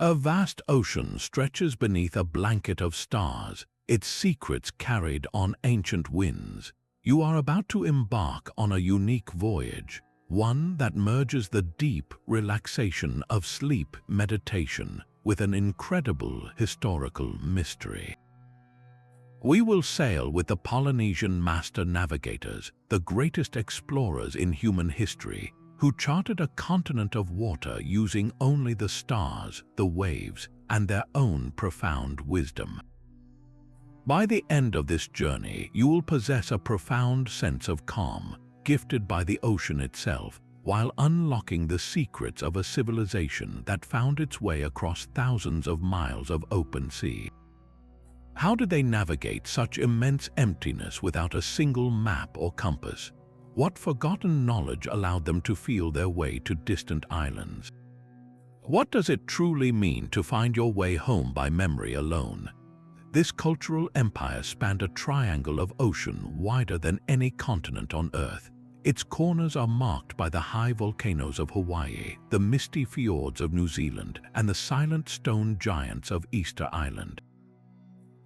A vast ocean stretches beneath a blanket of stars, its secrets carried on ancient winds. You are about to embark on a unique voyage, one that merges the deep relaxation of sleep meditation with an incredible historical mystery. We will sail with the Polynesian master navigators, the greatest explorers in human history, who charted a continent of water using only the stars, the waves, and their own profound wisdom. By the end of this journey, you will possess a profound sense of calm, gifted by the ocean itself, while unlocking the secrets of a civilization that found its way across thousands of miles of open sea. How did they navigate such immense emptiness without a single map or compass? What forgotten knowledge allowed them to feel their way to distant islands? What does it truly mean to find your way home by memory alone? This cultural empire spanned a triangle of ocean wider than any continent on Earth. Its corners are marked by the high volcanoes of Hawaii, the misty fjords of New Zealand, and the silent stone giants of Easter Island.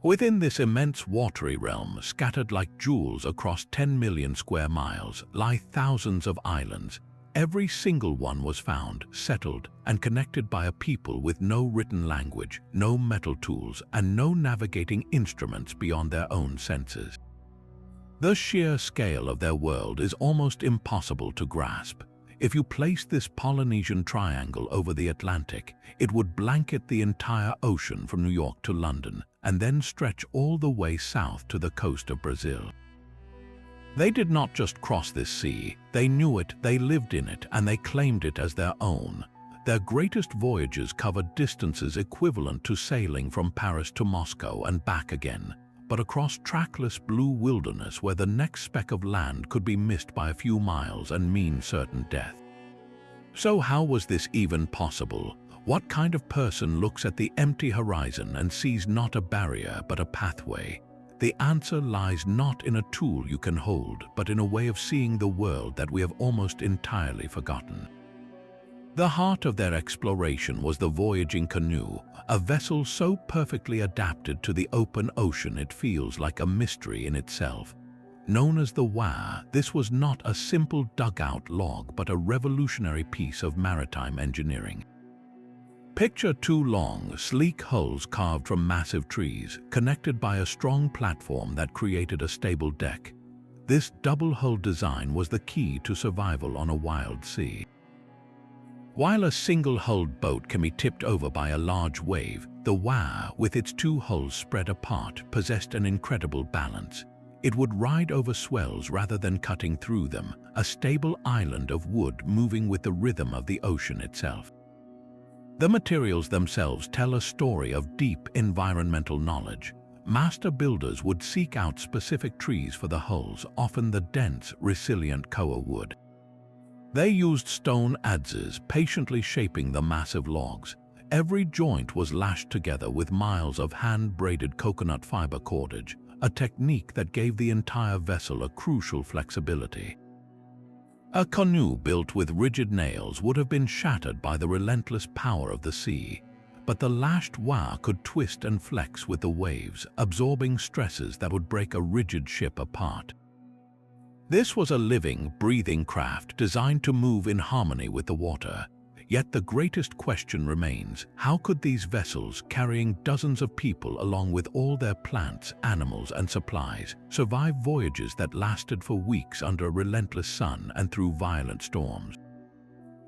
Within this immense watery realm, scattered like jewels across 10 million square miles, lie thousands of islands. Every single one was found, settled, and connected by a people with no written language, no metal tools, and no navigating instruments beyond their own senses. The sheer scale of their world is almost impossible to grasp. If you place this Polynesian triangle over the Atlantic, it would blanket the entire ocean from New York to London, and then stretch all the way south to the coast of Brazil. They did not just cross this sea, they knew it, they lived in it, and they claimed it as their own. Their greatest voyages covered distances equivalent to sailing from Paris to Moscow and back again, but across trackless blue wilderness where the next speck of land could be missed by a few miles and mean certain death. So how was this even possible? What kind of person looks at the empty horizon and sees not a barrier but a pathway? The answer lies not in a tool you can hold, but in a way of seeing the world that we have almost entirely forgotten. The heart of their exploration was the voyaging canoe, a vessel so perfectly adapted to the open ocean it feels like a mystery in itself. Known as the waʻa, this was not a simple dugout log but a revolutionary piece of maritime engineering. Picture two long, sleek hulls carved from massive trees, connected by a strong platform that created a stable deck. This double-hull design was the key to survival on a wild sea. While a single-hulled boat can be tipped over by a large wave, the waʻa, with its two hulls spread apart, possessed an incredible balance. It would ride over swells rather than cutting through them, a stable island of wood moving with the rhythm of the ocean itself. The materials themselves tell a story of deep environmental knowledge. Master builders would seek out specific trees for the hulls, often the dense, resilient koa wood. They used stone adzes, patiently shaping the massive logs. Every joint was lashed together with miles of hand-braided coconut fiber cordage, a technique that gave the entire vessel a crucial flexibility. A canoe built with rigid nails would have been shattered by the relentless power of the sea, but the lashed waʻa could twist and flex with the waves, absorbing stresses that would break a rigid ship apart. This was a living, breathing craft designed to move in harmony with the water. Yet the greatest question remains: how could these vessels, carrying dozens of people along with all their plants, animals, and supplies, survive voyages that lasted for weeks under a relentless sun and through violent storms?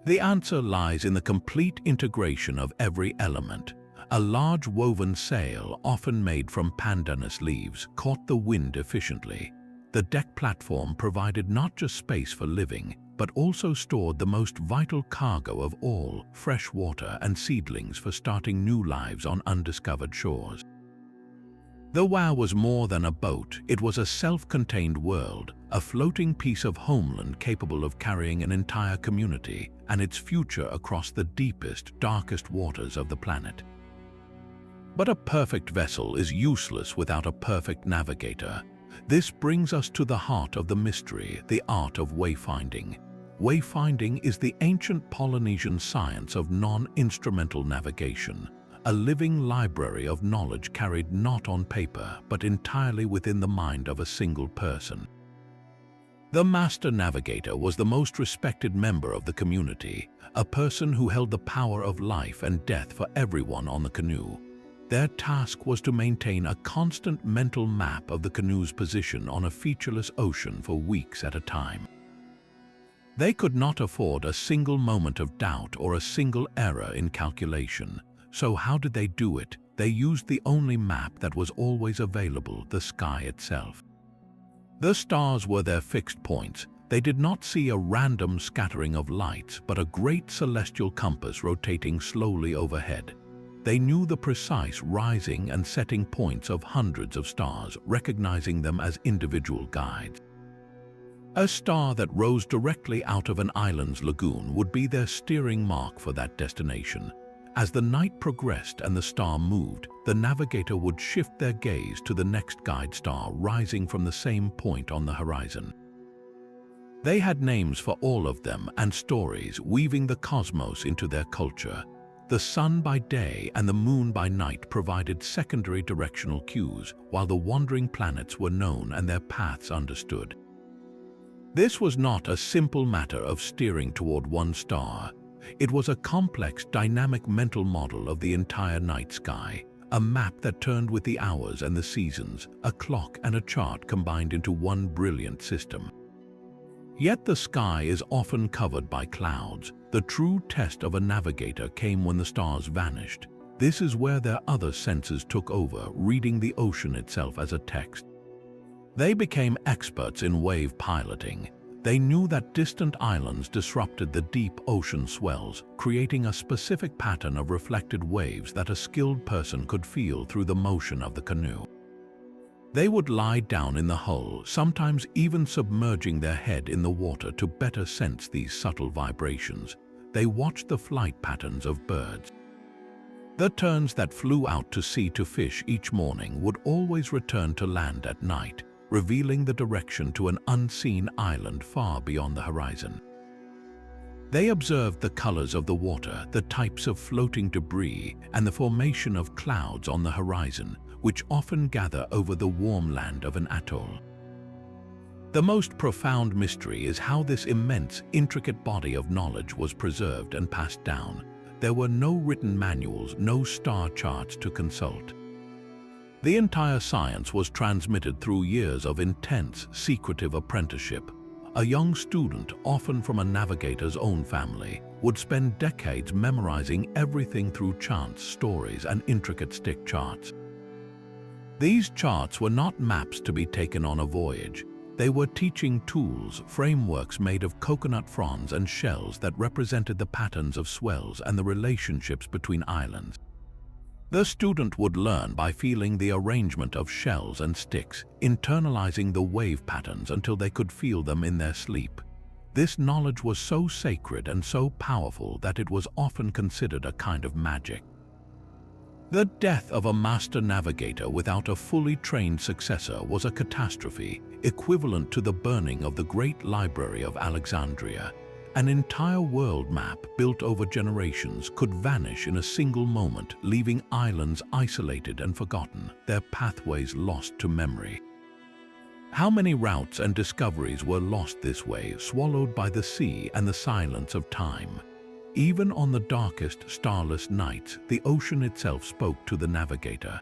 The answer lies in the complete integration of every element. A large woven sail, often made from pandanus leaves, caught the wind efficiently. The deck platform provided not just space for living, but also stored the most vital cargo of all, fresh water and seedlings for starting new lives on undiscovered shores. The waʻa was more than a boat, it was a self-contained world, a floating piece of homeland capable of carrying an entire community and its future across the deepest, darkest waters of the planet. But a perfect vessel is useless without a perfect navigator. This brings us to the heart of the mystery, the art of wayfinding. Wayfinding is the ancient Polynesian science of non-instrumental navigation, a living library of knowledge carried not on paper but entirely within the mind of a single person. The master navigator was the most respected member of the community, a person who held the power of life and death for everyone on the canoe. Their task was to maintain a constant mental map of the canoe's position on a featureless ocean for weeks at a time. They could not afford a single moment of doubt or a single error in calculation. So how did they do it? They used the only map that was always available, the sky itself. The stars were their fixed points. They did not see a random scattering of lights, but a great celestial compass rotating slowly overhead. They knew the precise rising and setting points of hundreds of stars, recognizing them as individual guides. A star that rose directly out of an island's lagoon would be their steering mark for that destination. As the night progressed and the star moved, the navigator would shift their gaze to the next guide star rising from the same point on the horizon. They had names for all of them and stories, weaving the cosmos into their culture. The sun by day and the moon by night provided secondary directional cues, while the wandering planets were known and their paths understood. This was not a simple matter of steering toward one star. It was a complex, dynamic mental model of the entire night sky, a map that turned with the hours and the seasons, a clock and a chart combined into one brilliant system. Yet the sky is often covered by clouds. The true test of a navigator came when the stars vanished. This is where their other senses took over, reading the ocean itself as a text. They became experts in wave piloting. They knew that distant islands disrupted the deep ocean swells, creating a specific pattern of reflected waves that a skilled person could feel through the motion of the canoe. They would lie down in the hull, sometimes even submerging their head in the water to better sense these subtle vibrations. They watched the flight patterns of birds. The terns that flew out to sea to fish each morning would always return to land at night, revealing the direction to an unseen island far beyond the horizon. They observed the colors of the water, the types of floating debris, and the formation of clouds on the horizon, which often gather over the warm land of an atoll. The most profound mystery is how this immense, intricate body of knowledge was preserved and passed down. There were no written manuals, no star charts to consult. The entire science was transmitted through years of intense, secretive apprenticeship. A young student, often from a navigator's own family, would spend decades memorizing everything through chants, stories, and intricate stick charts. These charts were not maps to be taken on a voyage. They were teaching tools, frameworks made of coconut fronds and shells that represented the patterns of swells and the relationships between islands. The student would learn by feeling the arrangement of shells and sticks, internalizing the wave patterns until they could feel them in their sleep. This knowledge was so sacred and so powerful that it was often considered a kind of magic. The death of a master navigator without a fully trained successor was a catastrophe, equivalent to the burning of the great library of Alexandria. An entire world map built over generations could vanish in a single moment, leaving islands isolated and forgotten, their pathways lost to memory. How many routes and discoveries were lost this way, swallowed by the sea and the silence of time? Even on the darkest, starless nights, the ocean itself spoke to the navigator.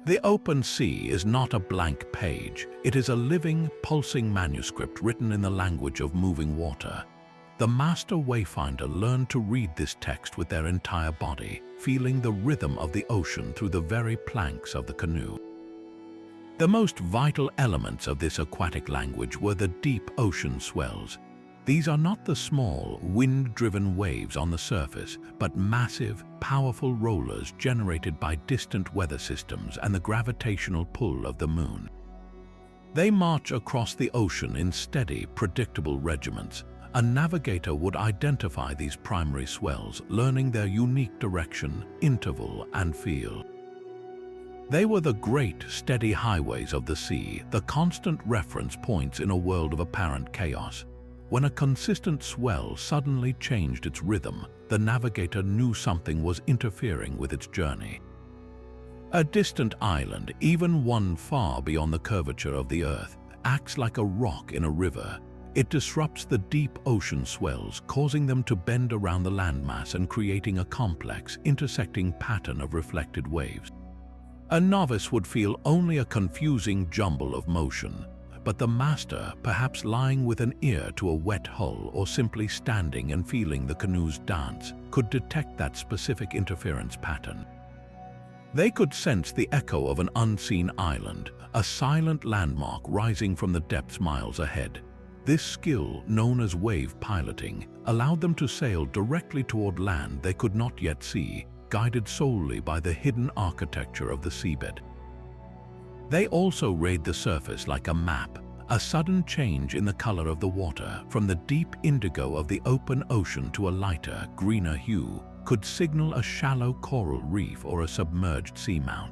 The open sea is not a blank page. It is a living, pulsing manuscript written in the language of moving water. The master wayfinder learned to read this text with their entire body, feeling the rhythm of the ocean through the very planks of the canoe. The most vital elements of this aquatic language were the deep ocean swells. These are not the small, wind-driven waves on the surface, but massive, powerful rollers generated by distant weather systems and the gravitational pull of the moon. They march across the ocean in steady, predictable regiments. A navigator would identify these primary swells, learning their unique direction, interval, and feel. They were the great, steady highways of the sea, the constant reference points in a world of apparent chaos. When a consistent swell suddenly changed its rhythm, the navigator knew something was interfering with its journey. A distant island, even one far beyond the curvature of the earth, acts like a rock in a river. It disrupts the deep ocean swells, causing them to bend around the landmass and creating a complex, intersecting pattern of reflected waves. A novice would feel only a confusing jumble of motion, but the master, perhaps lying with an ear to a wet hull or simply standing and feeling the canoe's dance, could detect that specific interference pattern. They could sense the echo of an unseen island, a silent landmark rising from the depths miles ahead. This skill, known as wave piloting, allowed them to sail directly toward land they could not yet see, guided solely by the hidden architecture of the seabed. They also read the surface like a map. A sudden change in the color of the water, from the deep indigo of the open ocean to a lighter, greener hue, could signal a shallow coral reef or a submerged seamount.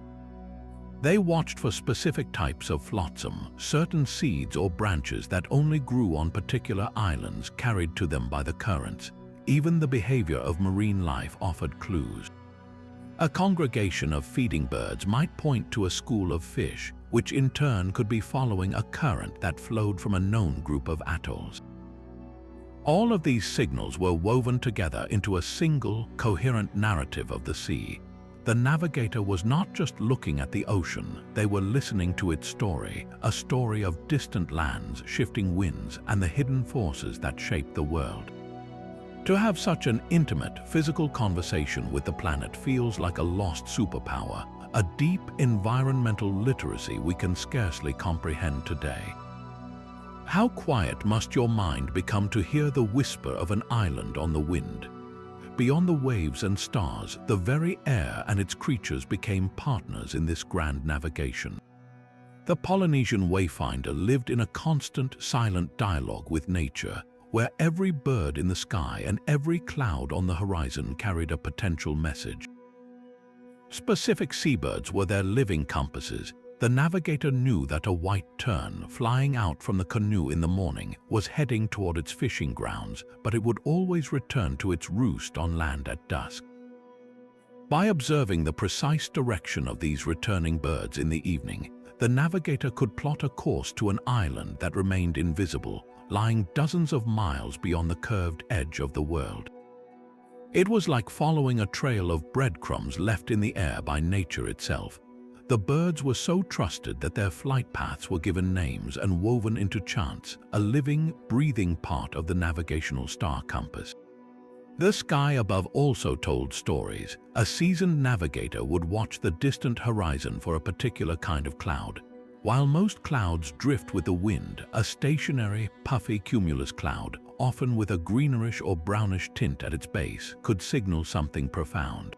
They watched for specific types of flotsam, certain seeds or branches that only grew on particular islands carried to them by the currents. Even the behavior of marine life offered clues. A congregation of feeding birds might point to a school of fish, which in turn could be following a current that flowed from a known group of atolls. All of these signals were woven together into a single, coherent narrative of the sea. The navigator was not just looking at the ocean, they were listening to its story, a story of distant lands, shifting winds, and the hidden forces that shape the world. To have such an intimate, physical conversation with the planet feels like a lost superpower, a deep environmental literacy we can scarcely comprehend today. How quiet must your mind become to hear the whisper of an island on the wind? Beyond the waves and stars, the very air and its creatures became partners in this grand navigation. The Polynesian wayfinder lived in a constant, silent dialogue with nature, where every bird in the sky and every cloud on the horizon carried a potential message. Specific seabirds were their living compasses. The navigator knew that a white tern, flying out from the canoe in the morning, was heading toward its fishing grounds, but it would always return to its roost on land at dusk. By observing the precise direction of these returning birds in the evening, the navigator could plot a course to an island that remained invisible, lying dozens of miles beyond the curved edge of the world. It was like following a trail of breadcrumbs left in the air by nature itself. The birds were so trusted that their flight paths were given names and woven into chants, a living, breathing part of the navigational star compass. The sky above also told stories. A seasoned navigator would watch the distant horizon for a particular kind of cloud. While most clouds drift with the wind, a stationary, puffy cumulus cloud, often with a greenish or brownish tint at its base, could signal something profound.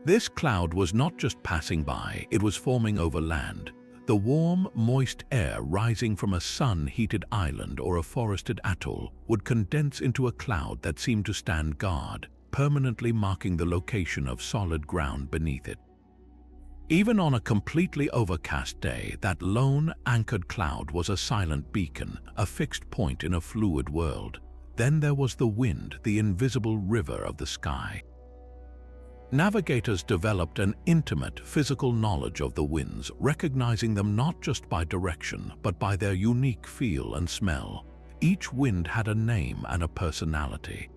This cloud was not just passing by, it was forming over land. The warm, moist air rising from a sun-heated island or a forested atoll would condense into a cloud that seemed to stand guard, permanently marking the location of solid ground beneath it. Even on a completely overcast day, that lone, anchored cloud was a silent beacon, a fixed point in a fluid world. Then there was the wind, the invisible river of the sky. Navigators developed an intimate, physical knowledge of the winds, recognizing them not just by direction, but by their unique feel and smell. Each wind had a name and a personality.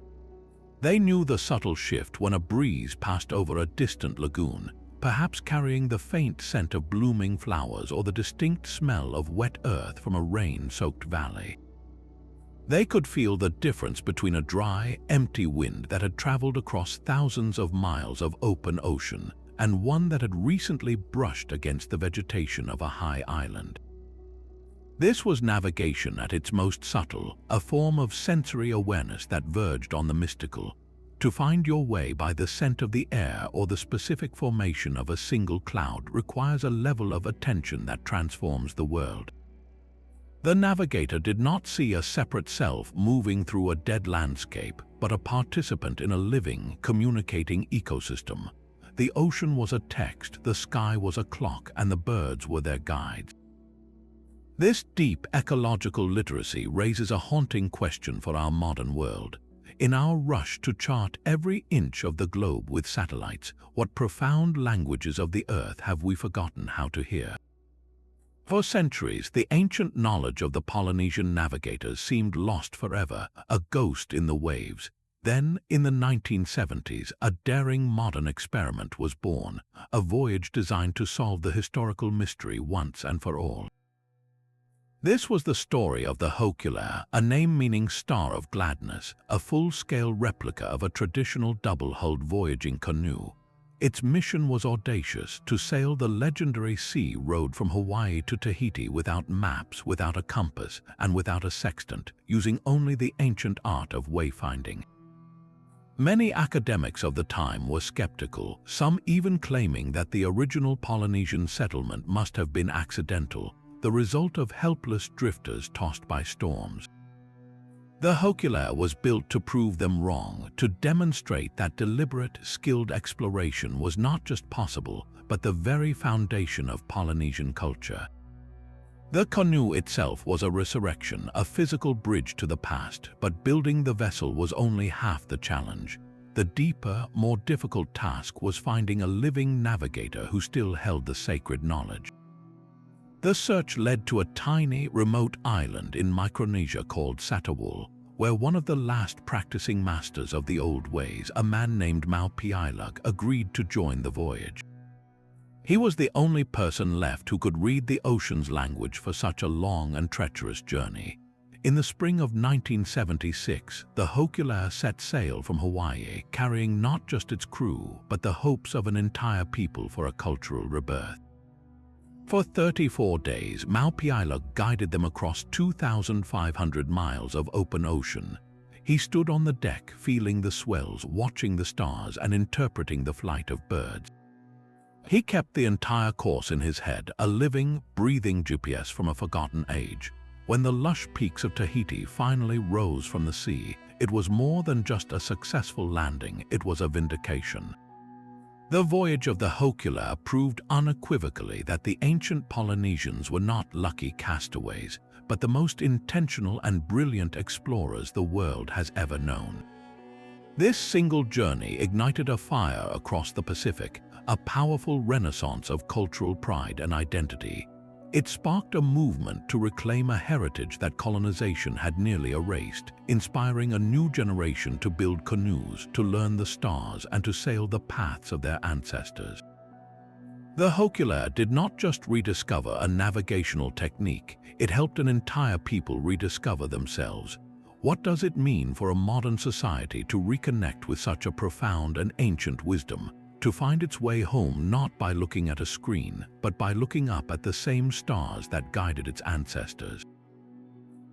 They knew the subtle shift when a breeze passed over a distant lagoon, perhaps carrying the faint scent of blooming flowers or the distinct smell of wet earth from a rain-soaked valley. They could feel the difference between a dry, empty wind that had traveled across thousands of miles of open ocean and one that had recently brushed against the vegetation of a high island. This was navigation at its most subtle, a form of sensory awareness that verged on the mystical. To find your way by the scent of the air or the specific formation of a single cloud requires a level of attention that transforms the world. The navigator did not see a separate self moving through a dead landscape, but a participant in a living, communicating ecosystem. The ocean was a text, the sky was a clock, and the birds were their guides. This deep ecological literacy raises a haunting question for our modern world. In our rush to chart every inch of the globe with satellites, what profound languages of the earth have we forgotten how to hear? For centuries, the ancient knowledge of the Polynesian navigators seemed lost forever, a ghost in the waves. Then, in the 1970s, a daring modern experiment was born, a voyage designed to solve the historical mystery once and for all. This was the story of the Hokulea, a name meaning Star of Gladness, a full-scale replica of a traditional double-hulled voyaging canoe. Its mission was audacious, to sail the legendary sea road from Hawaii to Tahiti without maps, without a compass, and without a sextant, using only the ancient art of wayfinding. Many academics of the time were skeptical, some even claiming that the original Polynesian settlement must have been accidental, the result of helpless drifters tossed by storms. The Hokulea was built to prove them wrong, to demonstrate that deliberate, skilled exploration was not just possible, but the very foundation of Polynesian culture. The canoe itself was a resurrection, a physical bridge to the past, but building the vessel was only half the challenge. The deeper, more difficult task was finding a living navigator who still held the sacred knowledge. The search led to a tiny, remote island in Micronesia called Satawal, where one of the last practicing masters of the old ways, a man named Maupiailug, agreed to join the voyage. He was the only person left who could read the ocean's language for such a long and treacherous journey. In the spring of 1976, the Hokulea set sail from Hawaii, carrying not just its crew, but the hopes of an entire people for a cultural rebirth. For 34 days, Maupiailug guided them across 2,500 miles of open ocean. He stood on the deck, feeling the swells, watching the stars, and interpreting the flight of birds. He kept the entire course in his head, a living, breathing GPS from a forgotten age. When the lush peaks of Tahiti finally rose from the sea, it was more than just a successful landing, it was a vindication. The voyage of the Hokulea proved unequivocally that the ancient Polynesians were not lucky castaways, but the most intentional and brilliant explorers the world has ever known. This single journey ignited a fire across the Pacific, a powerful renaissance of cultural pride and identity. It sparked a movement to reclaim a heritage that colonization had nearly erased, inspiring a new generation to build canoes, to learn the stars, and to sail the paths of their ancestors. The Hokulea did not just rediscover a navigational technique, it helped an entire people rediscover themselves. What does it mean for a modern society to reconnect with such a profound and ancient wisdom? To find its way home not by looking at a screen, but by looking up at the same stars that guided its ancestors.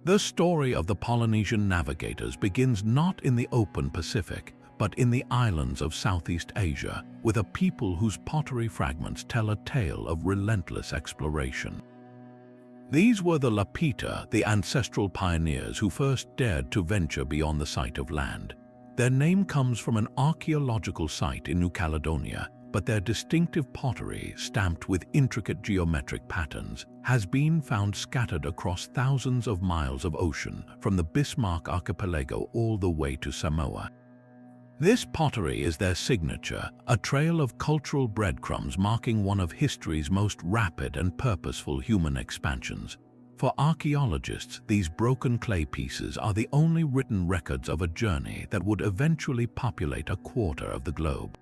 The story of the Polynesian navigators begins not in the open Pacific, but in the islands of Southeast Asia, with a people whose pottery fragments tell a tale of relentless exploration. These were the Lapita, the ancestral pioneers who first dared to venture beyond the sight of land. Their name comes from an archaeological site in New Caledonia, but their distinctive pottery, stamped with intricate geometric patterns, has been found scattered across thousands of miles of ocean, from the Bismarck Archipelago all the way to Samoa. This pottery is their signature, a trail of cultural breadcrumbs marking one of history's most rapid and purposeful human expansions. For archaeologists, these broken clay pieces are the only written records of a journey that would eventually populate a quarter of the globe.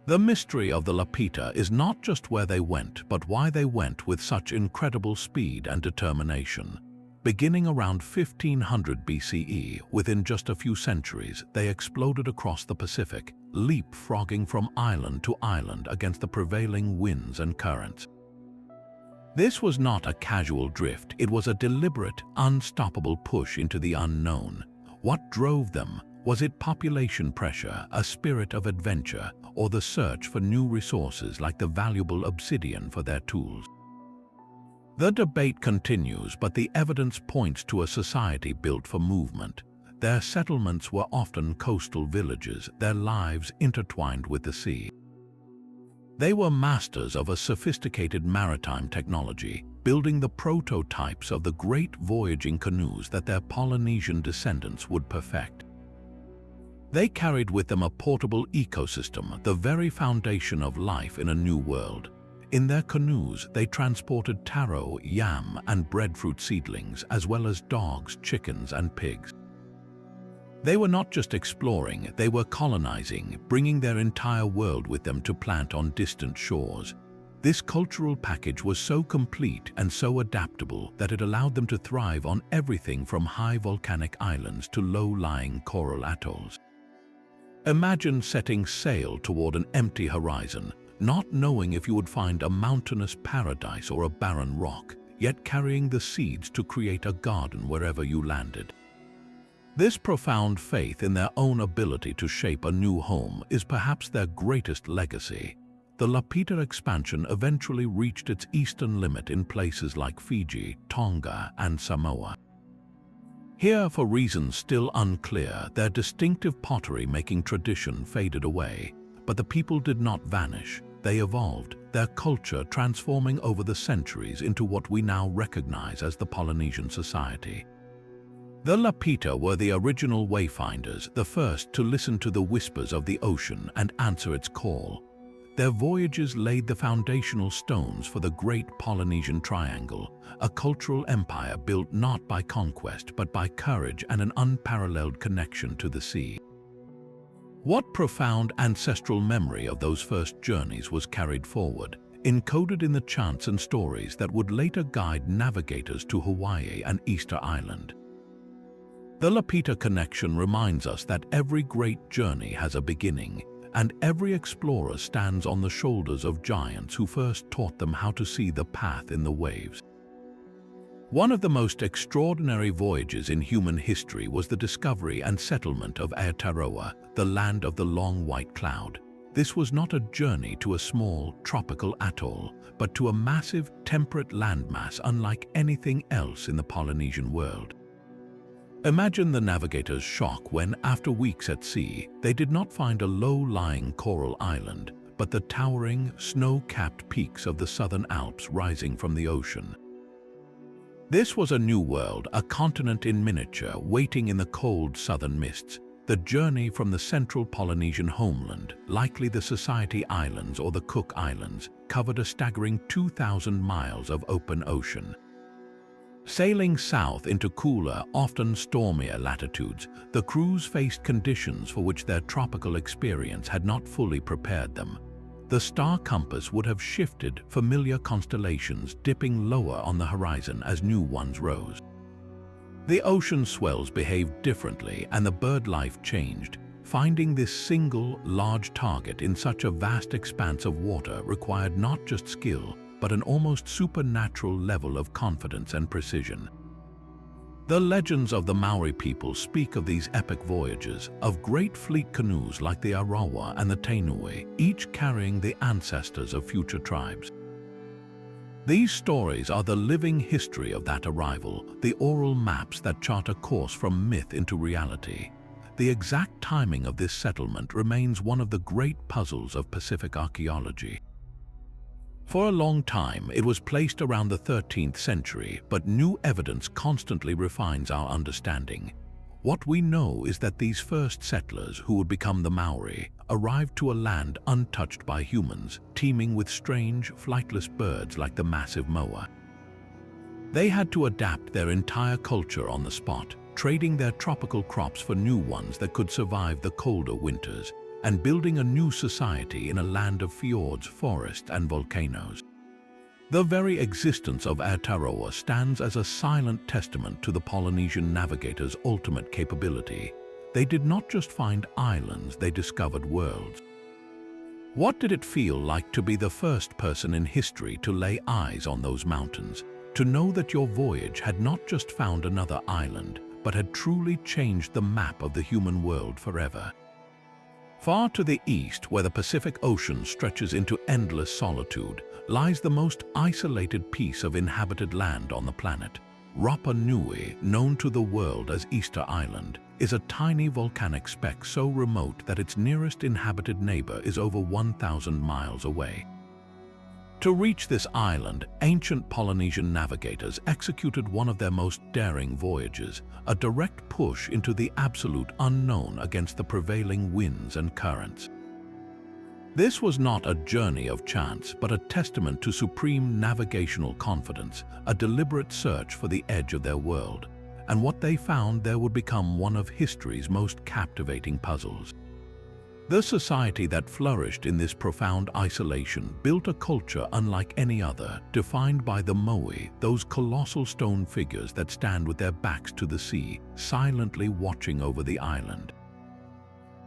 The mystery of the Lapita is not just where they went, but why they went with such incredible speed and determination. Beginning around 1500 BCE, within just a few centuries, they exploded across the Pacific, leapfrogging from island to island against the prevailing winds and currents. This was not a casual drift, it was a deliberate, unstoppable push into the unknown. What drove them? Was it population pressure, a spirit of adventure, or the search for new resources like the valuable obsidian for their tools? The debate continues, but the evidence points to a society built for movement. Their settlements were often coastal villages, their lives intertwined with the sea. They were masters of a sophisticated maritime technology, building the prototypes of the great voyaging canoes that their Polynesian descendants would perfect. They carried with them a portable ecosystem, the very foundation of life in a new world. In their canoes, they transported taro, yam, and breadfruit seedlings, as well as dogs, chickens, and pigs. They were not just exploring, they were colonizing, bringing their entire world with them to plant on distant shores. This cultural package was so complete and so adaptable that it allowed them to thrive on everything from high volcanic islands to low-lying coral atolls. Imagine setting sail toward an empty horizon, not knowing if you would find a mountainous paradise or a barren rock, yet carrying the seeds to create a garden wherever you landed. This profound faith in their own ability to shape a new home is perhaps their greatest legacy. The Lapita expansion eventually reached its eastern limit in places like Fiji, Tonga, and Samoa. Here, for reasons still unclear, their distinctive pottery-making tradition faded away, but the people did not vanish. They evolved, their culture transforming over the centuries into what we now recognize as the Polynesian society. The Lapita were the original wayfinders, the first to listen to the whispers of the ocean and answer its call. Their voyages laid the foundational stones for the great Polynesian Triangle, a cultural empire built not by conquest but by courage and an unparalleled connection to the sea. What profound ancestral memory of those first journeys was carried forward, encoded in the chants and stories that would later guide navigators to Hawaii and Easter Island? The Lapita connection reminds us that every great journey has a beginning, and every explorer stands on the shoulders of giants who first taught them how to see the path in the waves. One of the most extraordinary voyages in human history was the discovery and settlement of Aotearoa, the land of the long white cloud. This was not a journey to a small, tropical atoll, but to a massive, temperate landmass unlike anything else in the Polynesian world. Imagine the navigators' shock when, after weeks at sea, they did not find a low-lying coral island, but the towering, snow-capped peaks of the southern Alps rising from the ocean. This was a new world, a continent in miniature, waiting in the cold southern mists. The journey from the central Polynesian homeland, likely the Society Islands or the Cook Islands, covered a staggering 2,000 miles of open ocean. Sailing south into cooler, often stormier latitudes, the crews faced conditions for which their tropical experience had not fully prepared them. The star compass would have shifted, familiar constellations dipping lower on the horizon as new ones rose. The ocean swells behaved differently and the bird life changed. Finding this single, large target in such a vast expanse of water required not just skill, but an almost supernatural level of confidence and precision. The legends of the Maori people speak of these epic voyages, of great fleet canoes like the Arawa and the Tainui, each carrying the ancestors of future tribes. These stories are the living history of that arrival, the oral maps that chart a course from myth into reality. The exact timing of this settlement remains one of the great puzzles of Pacific archaeology. For a long time, it was placed around the 13th century, but new evidence constantly refines our understanding. What we know is that these first settlers, who would become the Maori, arrived to a land untouched by humans, teeming with strange, flightless birds like the massive moa. They had to adapt their entire culture on the spot, trading their tropical crops for new ones that could survive the colder winters, and building a new society in a land of fjords, forests, and volcanoes. The very existence of Aotearoa stands as a silent testament to the Polynesian navigators' ultimate capability. They did not just find islands, they discovered worlds. What did it feel like to be the first person in history to lay eyes on those mountains? To know that your voyage had not just found another island, but had truly changed the map of the human world forever. Far to the east, where the Pacific Ocean stretches into endless solitude, lies the most isolated piece of inhabited land on the planet. Rapa Nui, known to the world as Easter Island, is a tiny volcanic speck so remote that its nearest inhabited neighbor is over 1,000 miles away. To reach this island, ancient Polynesian navigators executed one of their most daring voyages, a direct push into the absolute unknown against the prevailing winds and currents. This was not a journey of chance, but a testament to supreme navigational confidence, a deliberate search for the edge of their world, and what they found there would become one of history's most captivating puzzles. The society that flourished in this profound isolation built a culture unlike any other, defined by the moai, those colossal stone figures that stand with their backs to the sea, silently watching over the island.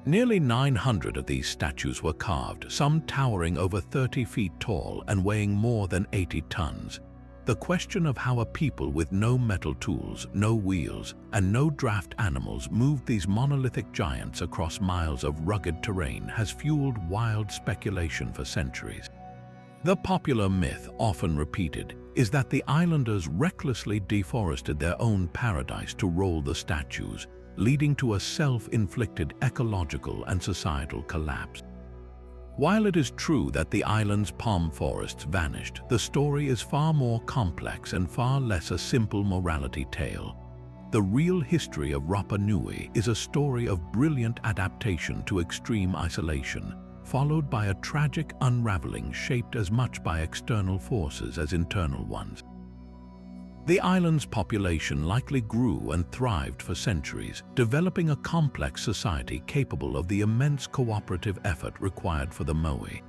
Nearly 900 of these statues were carved, some towering over 30 feet tall and weighing more than 80 tons. The question of how a people with no metal tools, no wheels, and no draft animals moved these monolithic giants across miles of rugged terrain has fueled wild speculation for centuries. The popular myth, often repeated, is that the islanders recklessly deforested their own paradise to roll the statues, leading to a self-inflicted ecological and societal collapse. While it is true that the island's palm forests vanished, the story is far more complex and far less a simple morality tale. The real history of Rapa Nui is a story of brilliant adaptation to extreme isolation, followed by a tragic unraveling shaped as much by external forces as internal ones. The island's population likely grew and thrived for centuries, developing a complex society capable of the immense cooperative effort required for the moai.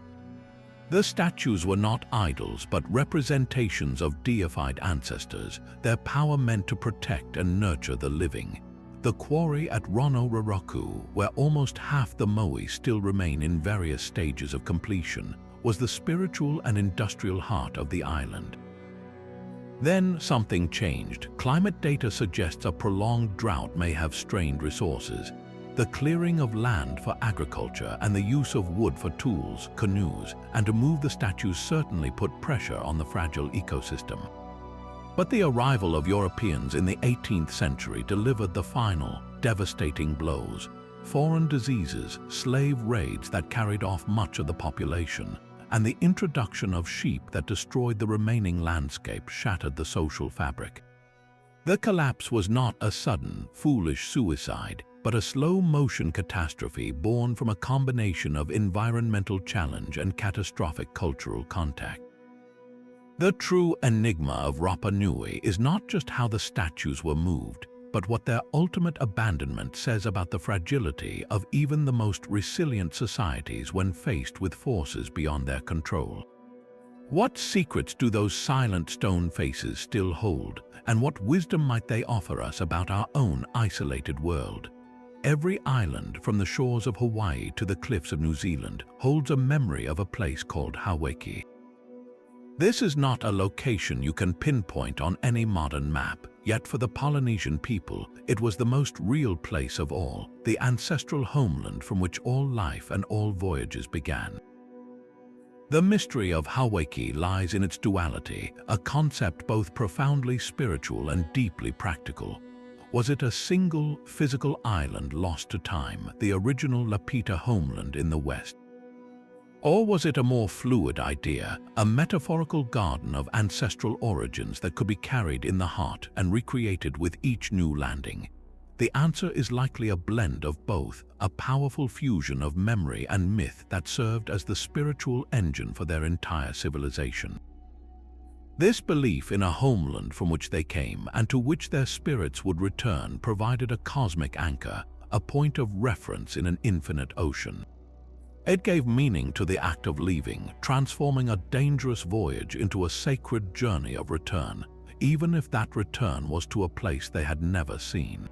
The statues were not idols but representations of deified ancestors, their power meant to protect and nurture the living. The quarry at Rono Roroku, where almost half the moai still remain in various stages of completion, was the spiritual and industrial heart of the island. Then something changed. Climate data suggests a prolonged drought may have strained resources. The clearing of land for agriculture and the use of wood for tools, canoes, and to move the statues certainly put pressure on the fragile ecosystem. But the arrival of Europeans in the 18th century delivered the final, devastating blows. Foreign diseases, slave raids that carried off much of the population, and the introduction of sheep that destroyed the remaining landscape shattered the social fabric. The collapse was not a sudden, foolish suicide, but a slow-motion catastrophe born from a combination of environmental challenge and catastrophic cultural contact. The true enigma of Rapa Nui is not just how the statues were moved, but what their ultimate abandonment says about the fragility of even the most resilient societies when faced with forces beyond their control. What secrets do those silent stone faces still hold, and what wisdom might they offer us about our own isolated world? Every island, from the shores of Hawaii to the cliffs of New Zealand, holds a memory of a place called Hawaii. This is not a location you can pinpoint on any modern map, yet for the Polynesian people, it was the most real place of all, the ancestral homeland from which all life and all voyages began. The mystery of Hawaii lies in its duality, a concept both profoundly spiritual and deeply practical. Was it a single, physical island lost to time, the original Lapita homeland in the West? Or was it a more fluid idea, a metaphorical garden of ancestral origins that could be carried in the heart and recreated with each new landing? The answer is likely a blend of both, a powerful fusion of memory and myth that served as the spiritual engine for their entire civilization. This belief in a homeland from which they came and to which their spirits would return provided a cosmic anchor, a point of reference in an infinite ocean. It gave meaning to the act of leaving, transforming a dangerous voyage into a sacred journey of return, even if that return was to a place they had never seen.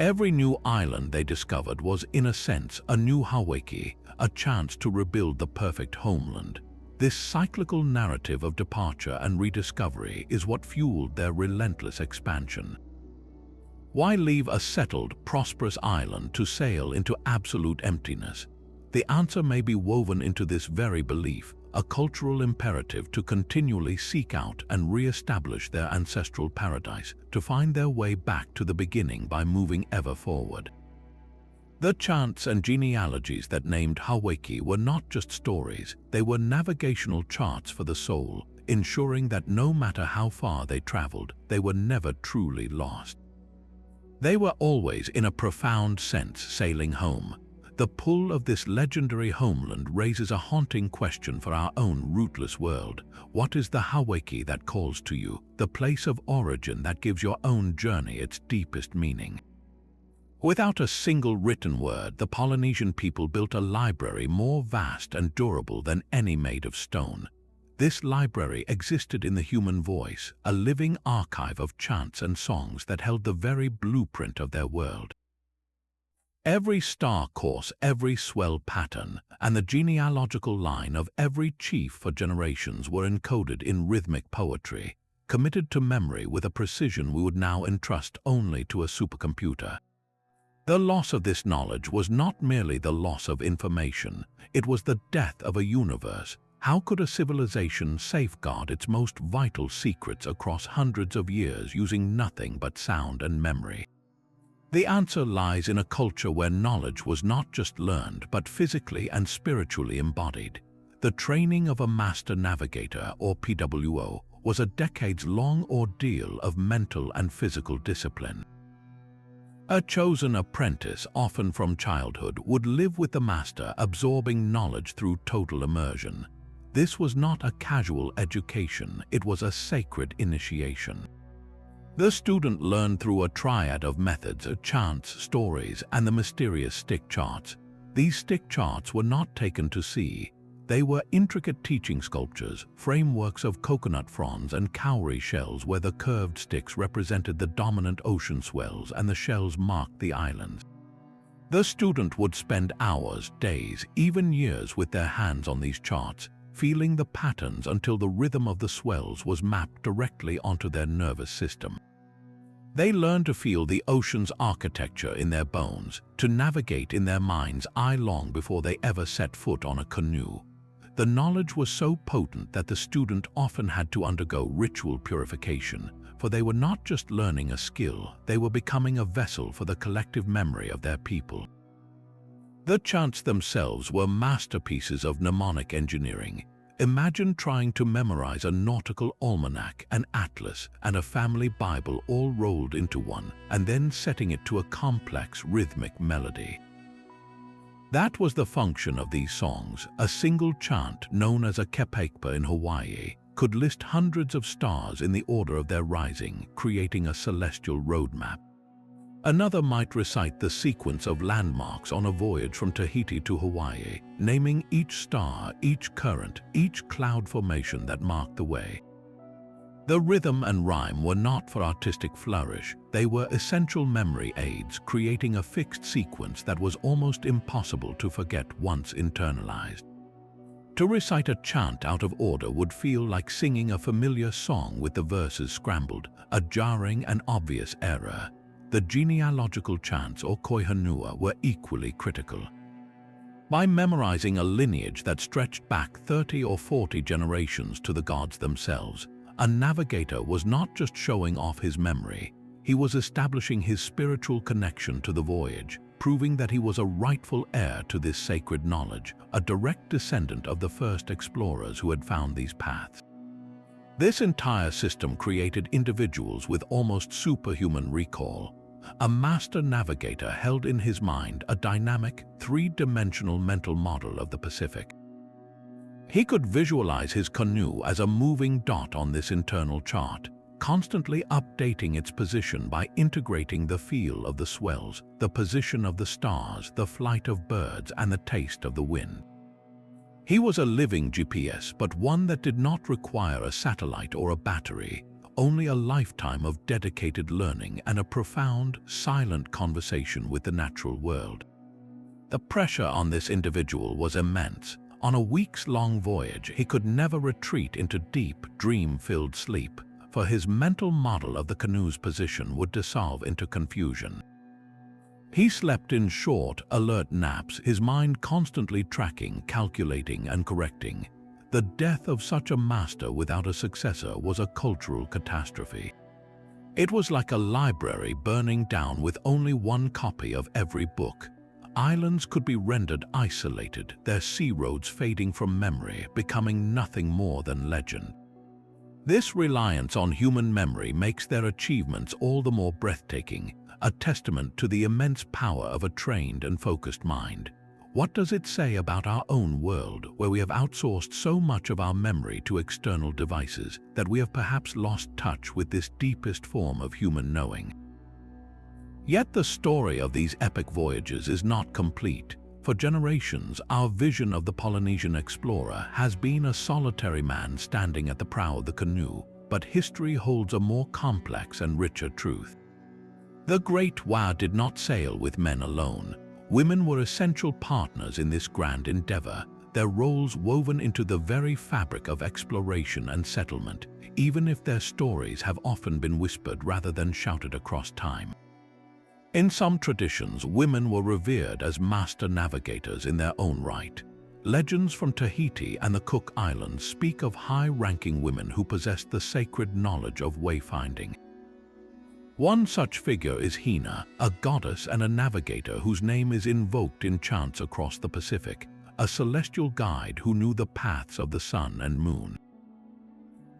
Every new island they discovered was, in a sense, a new Hawaii, a chance to rebuild the perfect homeland. This cyclical narrative of departure and rediscovery is what fueled their relentless expansion. Why leave a settled, prosperous island to sail into absolute emptiness? The answer may be woven into this very belief, a cultural imperative to continually seek out and re-establish their ancestral paradise, to find their way back to the beginning by moving ever forward. The chants and genealogies that named Hawaii were not just stories, they were navigational charts for the soul, ensuring that no matter how far they traveled, they were never truly lost. They were always, in a profound sense, sailing home. The pull of this legendary homeland raises a haunting question for our own rootless world. What is the Hawaii that calls to you, the place of origin that gives your own journey its deepest meaning? Without a single written word, the Polynesian people built a library more vast and durable than any made of stone. This library existed in the human voice, a living archive of chants and songs that held the very blueprint of their world. Every star course, every swell pattern, and the genealogical line of every chief for generations were encoded in rhythmic poetry, committed to memory with a precision we would now entrust only to a supercomputer. The loss of this knowledge was not merely the loss of information, it was the death of a universe. How could a civilization safeguard its most vital secrets across hundreds of years using nothing but sound and memory? The answer lies in a culture where knowledge was not just learned but physically and spiritually embodied. The training of a master navigator, or PWO, was a decades-long ordeal of mental and physical discipline. A chosen apprentice, often from childhood, would live with the master, absorbing knowledge through total immersion. This was not a casual education, it was a sacred initiation. The student learned through a triad of methods, chants, stories, and the mysterious stick charts. These stick charts were not taken to sea. They were intricate teaching sculptures, frameworks of coconut fronds and cowrie shells where the curved sticks represented the dominant ocean swells and the shells marked the islands. The student would spend hours, days, even years with their hands on these charts, feeling the patterns until the rhythm of the swells was mapped directly onto their nervous system. They learned to feel the ocean's architecture in their bones, to navigate in their mind's eye long before they ever set foot on a canoe. The knowledge was so potent that the student often had to undergo ritual purification, for they were not just learning a skill, they were becoming a vessel for the collective memory of their people. The chants themselves were masterpieces of mnemonic engineering. Imagine trying to memorize a nautical almanac, an atlas, and a family Bible all rolled into one, and then setting it to a complex rhythmic melody. That was the function of these songs. A single chant, known as a kepaikpa in Hawaii, could list hundreds of stars in the order of their rising, creating a celestial roadmap. Another might recite the sequence of landmarks on a voyage from Tahiti to Hawaii, naming each star, each current, each cloud formation that marked the way. The rhythm and rhyme were not for artistic flourish, they were essential memory aids, creating a fixed sequence that was almost impossible to forget once internalized. To recite a chant out of order would feel like singing a familiar song with the verses scrambled, a jarring and obvious error. The genealogical chants, or koihanua, were equally critical. By memorizing a lineage that stretched back 30 or 40 generations to the gods themselves, a navigator was not just showing off his memory, he was establishing his spiritual connection to the voyage, proving that he was a rightful heir to this sacred knowledge, a direct descendant of the first explorers who had found these paths. This entire system created individuals with almost superhuman recall. A master navigator held in his mind a dynamic, three-dimensional mental model of the Pacific. He could visualize his canoe as a moving dot on this internal chart, constantly updating its position by integrating the feel of the swells, the position of the stars, the flight of birds, and the taste of the wind. He was a living GPS, but one that did not require a satellite or a battery, only a lifetime of dedicated learning and a profound, silent conversation with the natural world. The pressure on this individual was immense. On a weeks-long voyage, he could never retreat into deep, dream-filled sleep, for his mental model of the canoe's position would dissolve into confusion. He slept in short, alert naps, his mind constantly tracking, calculating, and correcting. The death of such a master without a successor was a cultural catastrophe. It was like a library burning down with only one copy of every book. islands could be rendered isolated, their sea roads fading from memory, becoming nothing more than legend. This reliance on human memory makes their achievements all the more breathtaking, a testament to the immense power of a trained and focused mind. What does it say about our own world, where we have outsourced so much of our memory to external devices that we have perhaps lost touch with this deepest form of human knowing? Yet the story of these epic voyages is not complete. For generations, our vision of the Polynesian explorer has been a solitary man standing at the prow of the canoe, but history holds a more complex and richer truth. The great waʻa did not sail with men alone. Women were essential partners in this grand endeavor, their roles woven into the very fabric of exploration and settlement, even if their stories have often been whispered rather than shouted across time. In some traditions, women were revered as master navigators in their own right. Legends from Tahiti and the Cook Islands speak of high-ranking women who possessed the sacred knowledge of wayfinding. One such figure is Hina, a goddess and a navigator whose name is invoked in chants across the Pacific, a celestial guide who knew the paths of the sun and moon.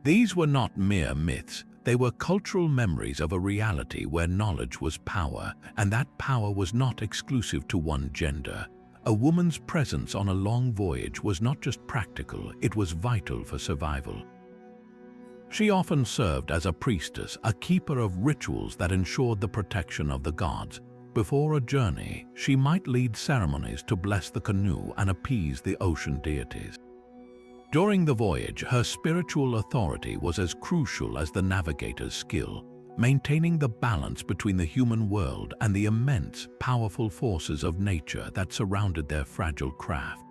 These were not mere myths, they were cultural memories of a reality where knowledge was power, and that power was not exclusive to one gender. A woman's presence on a long voyage was not just practical, it was vital for survival. She often served as a priestess, a keeper of rituals that ensured the protection of the gods. Before a journey, she might lead ceremonies to bless the canoe and appease the ocean deities. During the voyage, her spiritual authority was as crucial as the navigator's skill, maintaining the balance between the human world and the immense, powerful forces of nature that surrounded their fragile craft.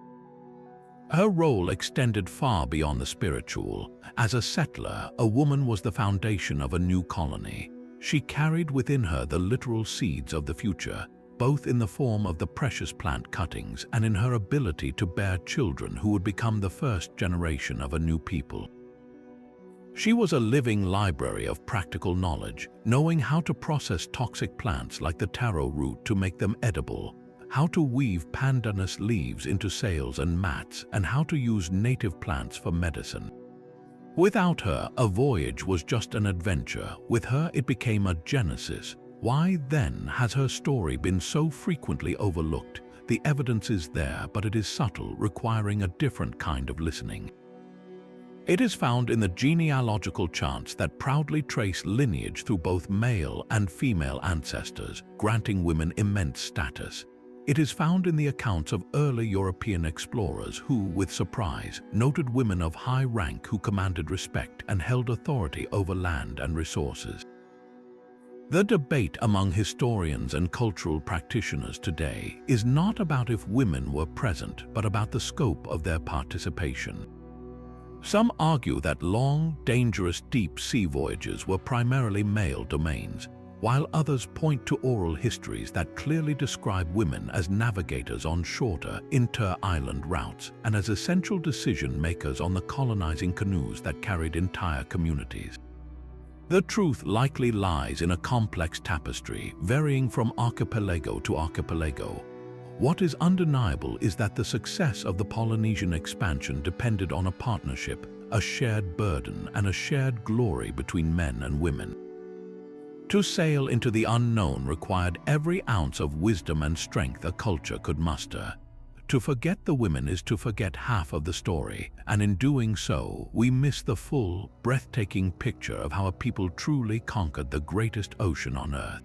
Her role extended far beyond the spiritual. As a settler, a woman was the foundation of a new colony. She carried within her the literal seeds of the future, both in the form of the precious plant cuttings and in her ability to bear children who would become the first generation of a new people. She was a living library of practical knowledge, knowing how to process toxic plants like the taro root to make them edible, how to weave pandanus leaves into sails and mats, and how to use native plants for medicine. Without her, a voyage was just an adventure. With her, it became a genesis. Why then has her story been so frequently overlooked? The evidence is there, but it is subtle, requiring a different kind of listening. It is found in the genealogical charts that proudly trace lineage through both male and female ancestors, granting women immense status. It is found in the accounts of early European explorers who, with surprise, noted women of high rank who commanded respect and held authority over land and resources. The debate among historians and cultural practitioners today is not about if women were present, but about the scope of their participation. Some argue that long, dangerous deep-sea voyages were primarily male domains, while others point to oral histories that clearly describe women as navigators on shorter, inter-island routes and as essential decision-makers on the colonizing canoes that carried entire communities. The truth likely lies in a complex tapestry, varying from archipelago to archipelago. What is undeniable is that the success of the Polynesian expansion depended on a partnership, a shared burden, and a shared glory between men and women. To sail into the unknown required every ounce of wisdom and strength a culture could muster. To forget the women is to forget half of the story, and in doing so, we miss the full, breathtaking picture of how a people truly conquered the greatest ocean on Earth.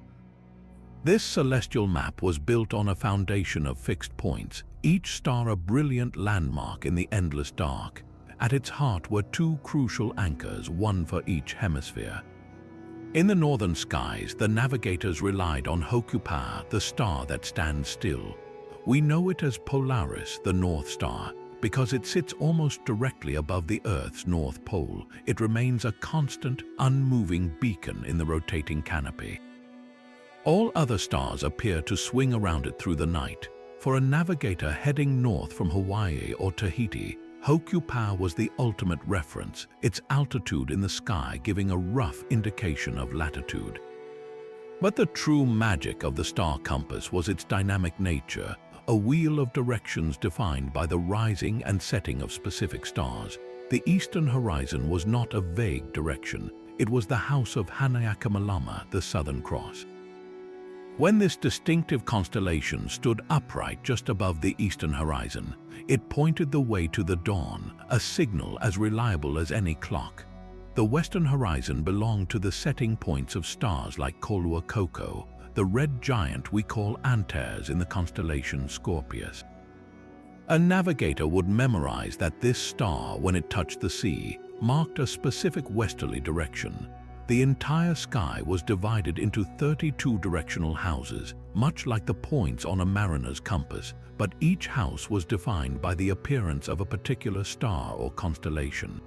This celestial map was built on a foundation of fixed points, each star a brilliant landmark in the endless dark. At its heart were two crucial anchors, one for each hemisphere. In the northern skies, the navigators relied on Hokupa, the star that stands still. We know it as Polaris, the North Star, because it sits almost directly above the Earth's North Pole. It remains a constant, unmoving beacon in the rotating canopy. All other stars appear to swing around it through the night. For a navigator heading north from Hawaii or Tahiti, Hokupa was the ultimate reference, its altitude in the sky giving a rough indication of latitude. But the true magic of the star compass was its dynamic nature. a wheel of directions defined by the rising and setting of specific stars. The eastern horizon was not a vague direction. It was the house of Hanayakamalama, the Southern Cross. When this distinctive constellation stood upright just above the eastern horizon, it pointed the way to the dawn, a signal as reliable as any clock. The western horizon belonged to the setting points of stars like Kolua Koko, the red giant we call Antares in the constellation Scorpius. A navigator would memorize that this star, when it touched the sea, marked a specific westerly direction. The entire sky was divided into 32 directional houses, much like the points on a mariner's compass, but each house was defined by the appearance of a particular star or constellation.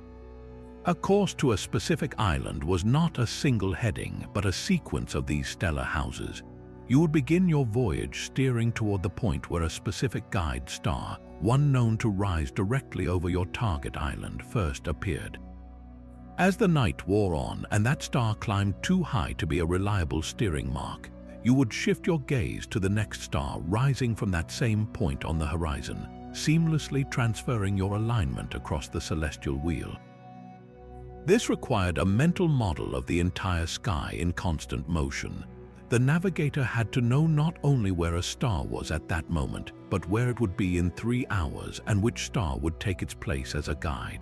A course to a specific island was not a single heading, but a sequence of these stellar houses. You would begin your voyage steering toward the point where a specific guide star, one known to rise directly over your target island, first appeared. As the night wore on and that star climbed too high to be a reliable steering mark, you would shift your gaze to the next star rising from that same point on the horizon, seamlessly transferring your alignment across the celestial wheel. This required a mental model of the entire sky in constant motion. The navigator had to know not only where a star was at that moment, but where it would be in 3 hours and which star would take its place as a guide.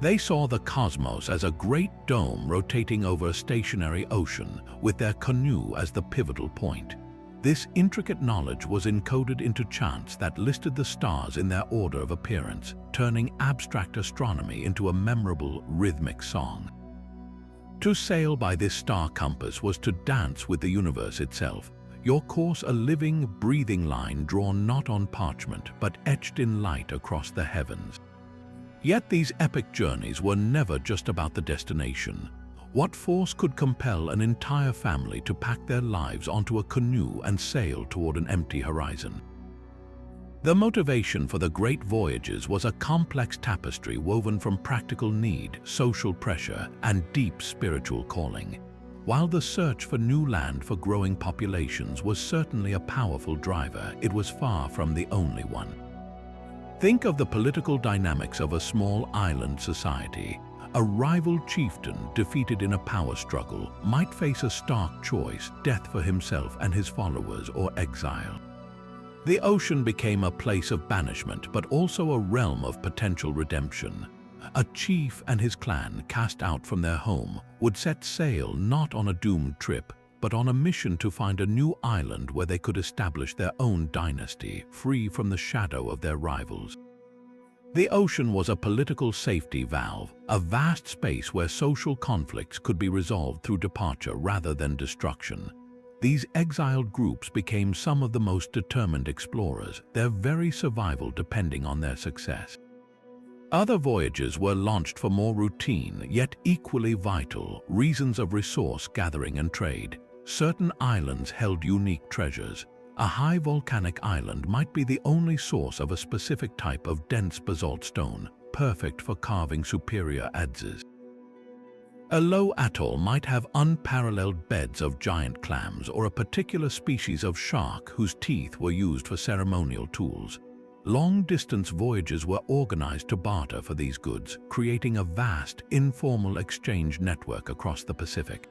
They saw the cosmos as a great dome rotating over a stationary ocean, with their canoe as the pivotal point. This intricate knowledge was encoded into chants that listed the stars in their order of appearance, turning abstract astronomy into a memorable, rhythmic song. To sail by this star compass was to dance with the universe itself, your course a living, breathing line drawn not on parchment, but etched in light across the heavens. Yet these epic journeys were never just about the destination. What force could compel an entire family to pack their lives onto a canoe and sail toward an empty horizon? The motivation for the great voyages was a complex tapestry woven from practical need, social pressure, and deep spiritual calling. While the search for new land for growing populations was certainly a powerful driver, it was far from the only one. Think of the political dynamics of a small island society. A rival chieftain defeated in a power struggle might face a stark choice: death for himself and his followers or exile. The ocean became a place of banishment, but also a realm of potential redemption. A chief and his clan, cast out from their home, would set sail not on a doomed trip, but on a mission to find a new island where they could establish their own dynasty, free from the shadow of their rivals. The ocean was a political safety valve, a vast space where social conflicts could be resolved through departure rather than destruction. These exiled groups became some of the most determined explorers, their very survival depending on their success. Other voyages were launched for more routine, yet equally vital, reasons of resource gathering and trade. Certain islands held unique treasures. A high volcanic island might be the only source of a specific type of dense basalt stone, perfect for carving superior adzes. A low atoll might have unparalleled beds of giant clams or a particular species of shark whose teeth were used for ceremonial tools. Long-distance voyages were organized to barter for these goods, creating a vast, informal exchange network across the Pacific.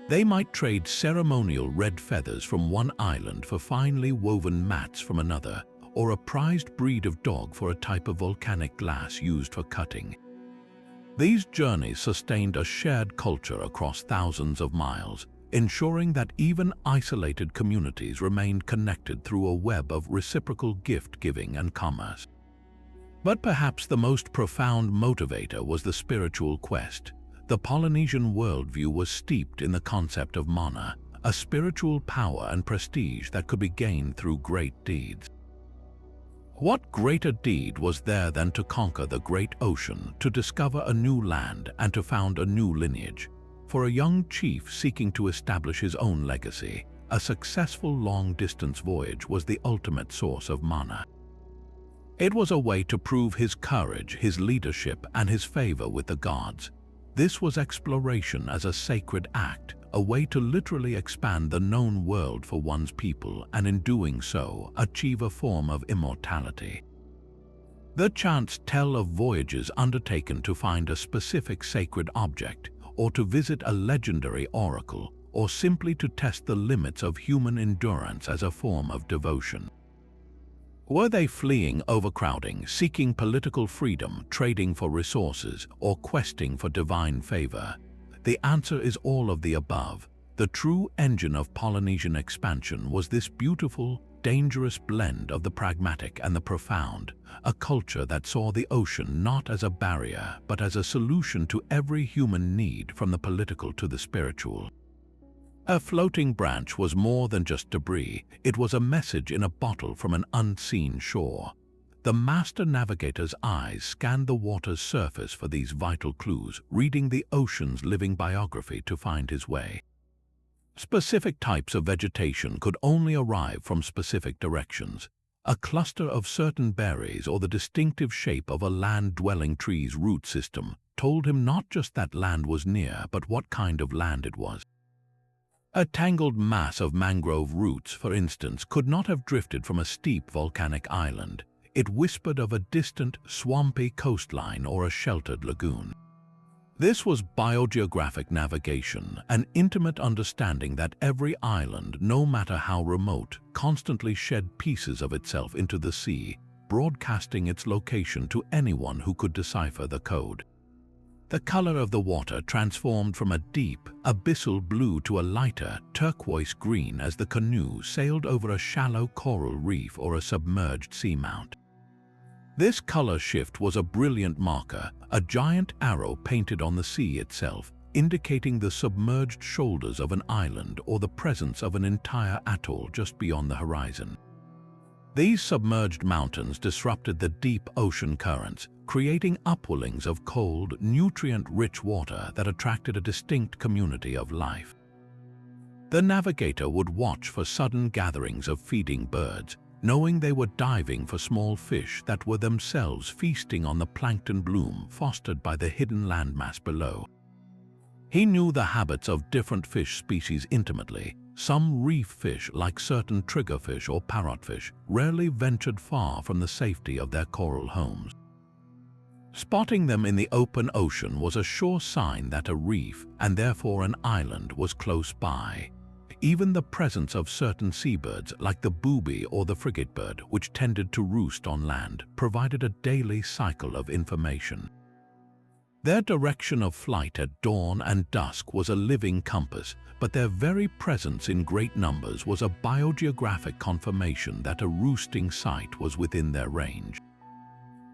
They might trade ceremonial red feathers from one island for finely woven mats from another, or a prized breed of dog for a type of volcanic glass used for cutting. These journeys sustained a shared culture across thousands of miles, ensuring that even isolated communities remained connected through a web of reciprocal gift-giving and commerce. But perhaps the most profound motivator was the spiritual quest. The Polynesian worldview was steeped in the concept of mana, a spiritual power and prestige that could be gained through great deeds. What greater deed was there than to conquer the great ocean, to discover a new land, and to found a new lineage? For a young chief seeking to establish his own legacy, a successful long-distance voyage was the ultimate source of mana. It was a way to prove his courage, his leadership, and his favor with the gods. This was exploration as a sacred act, a way to literally expand the known world for one's people and in doing so, achieve a form of immortality. The chants tell of voyages undertaken to find a specific sacred object, or to visit a legendary oracle, or simply to test the limits of human endurance as a form of devotion. Were they fleeing overcrowding, seeking political freedom, trading for resources, or questing for divine favor? The answer is all of the above. The true engine of Polynesian expansion was this beautiful, dangerous blend of the pragmatic and the profound, a culture that saw the ocean not as a barrier, but as a solution to every human need, from the political to the spiritual. A floating branch was more than just debris, it was a message in a bottle from an unseen shore. The master navigator's eyes scanned the water's surface for these vital clues, reading the ocean's living biography to find his way. Specific types of vegetation could only arrive from specific directions. A cluster of certain berries or the distinctive shape of a land-dwelling tree's root system told him not just that land was near, but what kind of land it was. A tangled mass of mangrove roots, for instance, could not have drifted from a steep volcanic island. It whispered of a distant, swampy coastline or a sheltered lagoon. This was biogeographic navigation, an intimate understanding that every island, no matter how remote, constantly shed pieces of itself into the sea, broadcasting its location to anyone who could decipher the code. The color of the water transformed from a deep, abyssal blue to a lighter, turquoise green as the canoe sailed over a shallow coral reef or a submerged seamount. This color shift was a brilliant marker, a giant arrow painted on the sea itself, indicating the submerged shoulders of an island or the presence of an entire atoll just beyond the horizon. These submerged mountains disrupted the deep ocean currents, creating upwellings of cold, nutrient-rich water that attracted a distinct community of life. The navigator would watch for sudden gatherings of feeding birds, knowing they were diving for small fish that were themselves feasting on the plankton bloom fostered by the hidden landmass below. He knew the habits of different fish species intimately. Some reef fish, like certain triggerfish or parrotfish, rarely ventured far from the safety of their coral homes. Spotting them in the open ocean was a sure sign that a reef, and therefore an island, was close by. Even the presence of certain seabirds, like the booby or the frigatebird, which tended to roost on land, provided a daily cycle of information. Their direction of flight at dawn and dusk was a living compass, but their very presence in great numbers was a biogeographic confirmation that a roosting site was within their range.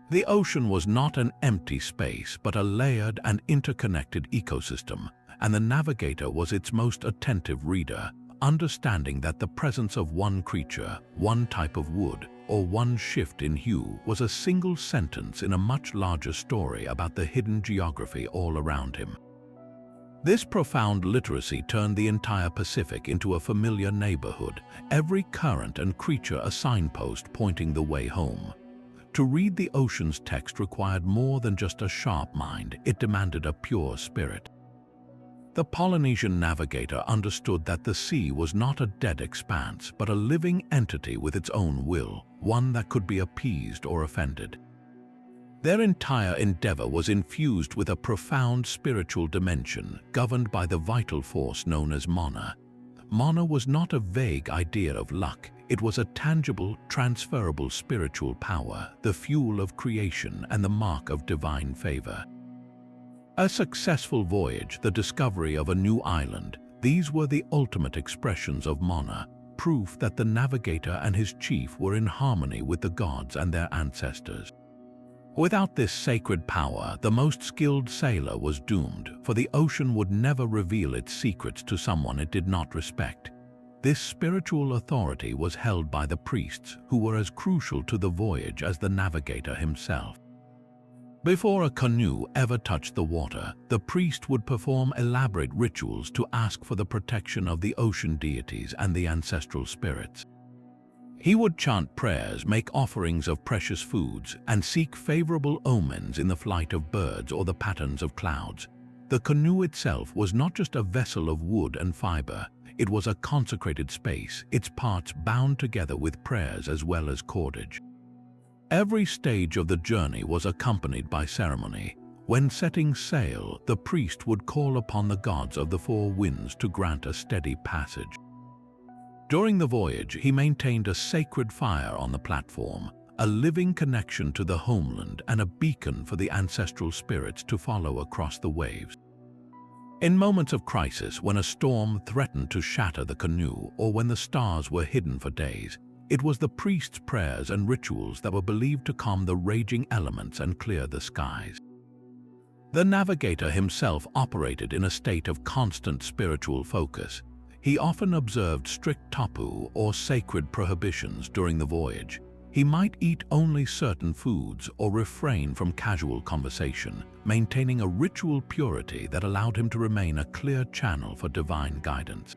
The ocean was not an empty space, but a layered and interconnected ecosystem, and the navigator was its most attentive reader, understanding that the presence of one creature, one type of wood, or one shift in hue was a single sentence in a much larger story about the hidden geography all around him. This profound literacy turned the entire Pacific into a familiar neighborhood, every current and creature a signpost pointing the way home. To read the ocean's text required more than just a sharp mind, it demanded a pure spirit. The Polynesian navigator understood that the sea was not a dead expanse, but a living entity with its own will, one that could be appeased or offended. Their entire endeavor was infused with a profound spiritual dimension, governed by the vital force known as mana. Mana was not a vague idea of luck, it was a tangible, transferable spiritual power, the fuel of creation and the mark of divine favor. A successful voyage, the discovery of a new island, these were the ultimate expressions of mana, proof that the navigator and his chief were in harmony with the gods and their ancestors. Without this sacred power, the most skilled sailor was doomed, for the ocean would never reveal its secrets to someone it did not respect. This spiritual authority was held by the priests, who were as crucial to the voyage as the navigator himself. Before a canoe ever touched the water, the priest would perform elaborate rituals to ask for the protection of the ocean deities and the ancestral spirits. He would chant prayers, make offerings of precious foods, and seek favorable omens in the flight of birds or the patterns of clouds. The canoe itself was not just a vessel of wood and fiber, it was a consecrated space, its parts bound together with prayers as well as cordage. Every stage of the journey was accompanied by ceremony. When setting sail, the priest would call upon the gods of the four winds to grant a steady passage. During the voyage, he maintained a sacred fire on the platform, a living connection to the homeland and a beacon for the ancestral spirits to follow across the waves. In moments of crisis, when a storm threatened to shatter the canoe or when the stars were hidden for days, it was the priest's prayers and rituals that were believed to calm the raging elements and clear the skies. The navigator himself operated in a state of constant spiritual focus. He often observed strict tapu or sacred prohibitions during the voyage. He might eat only certain foods or refrain from casual conversation, maintaining a ritual purity that allowed him to remain a clear channel for divine guidance.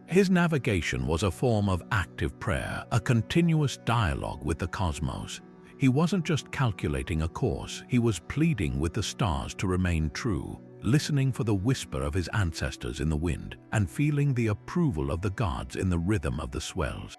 His navigation was a form of active prayer, a continuous dialogue with the cosmos. He wasn't just calculating a course, he was pleading with the stars to remain true, listening for the whisper of his ancestors in the wind, and feeling the approval of the gods in the rhythm of the swells.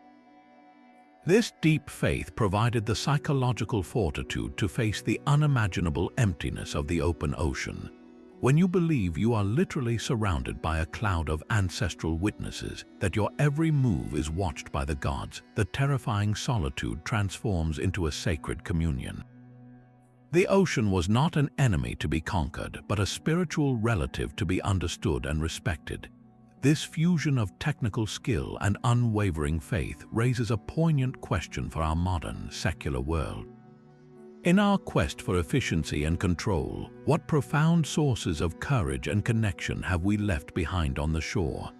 This deep faith provided the psychological fortitude to face the unimaginable emptiness of the open ocean. When you believe you are literally surrounded by a cloud of ancestral witnesses, that your every move is watched by the gods, the terrifying solitude transforms into a sacred communion. The ocean was not an enemy to be conquered, but a spiritual relative to be understood and respected. This fusion of technical skill and unwavering faith raises a poignant question for our modern, secular world. In our quest for efficiency and control, what profound sources of courage and connection have we left behind on the shore?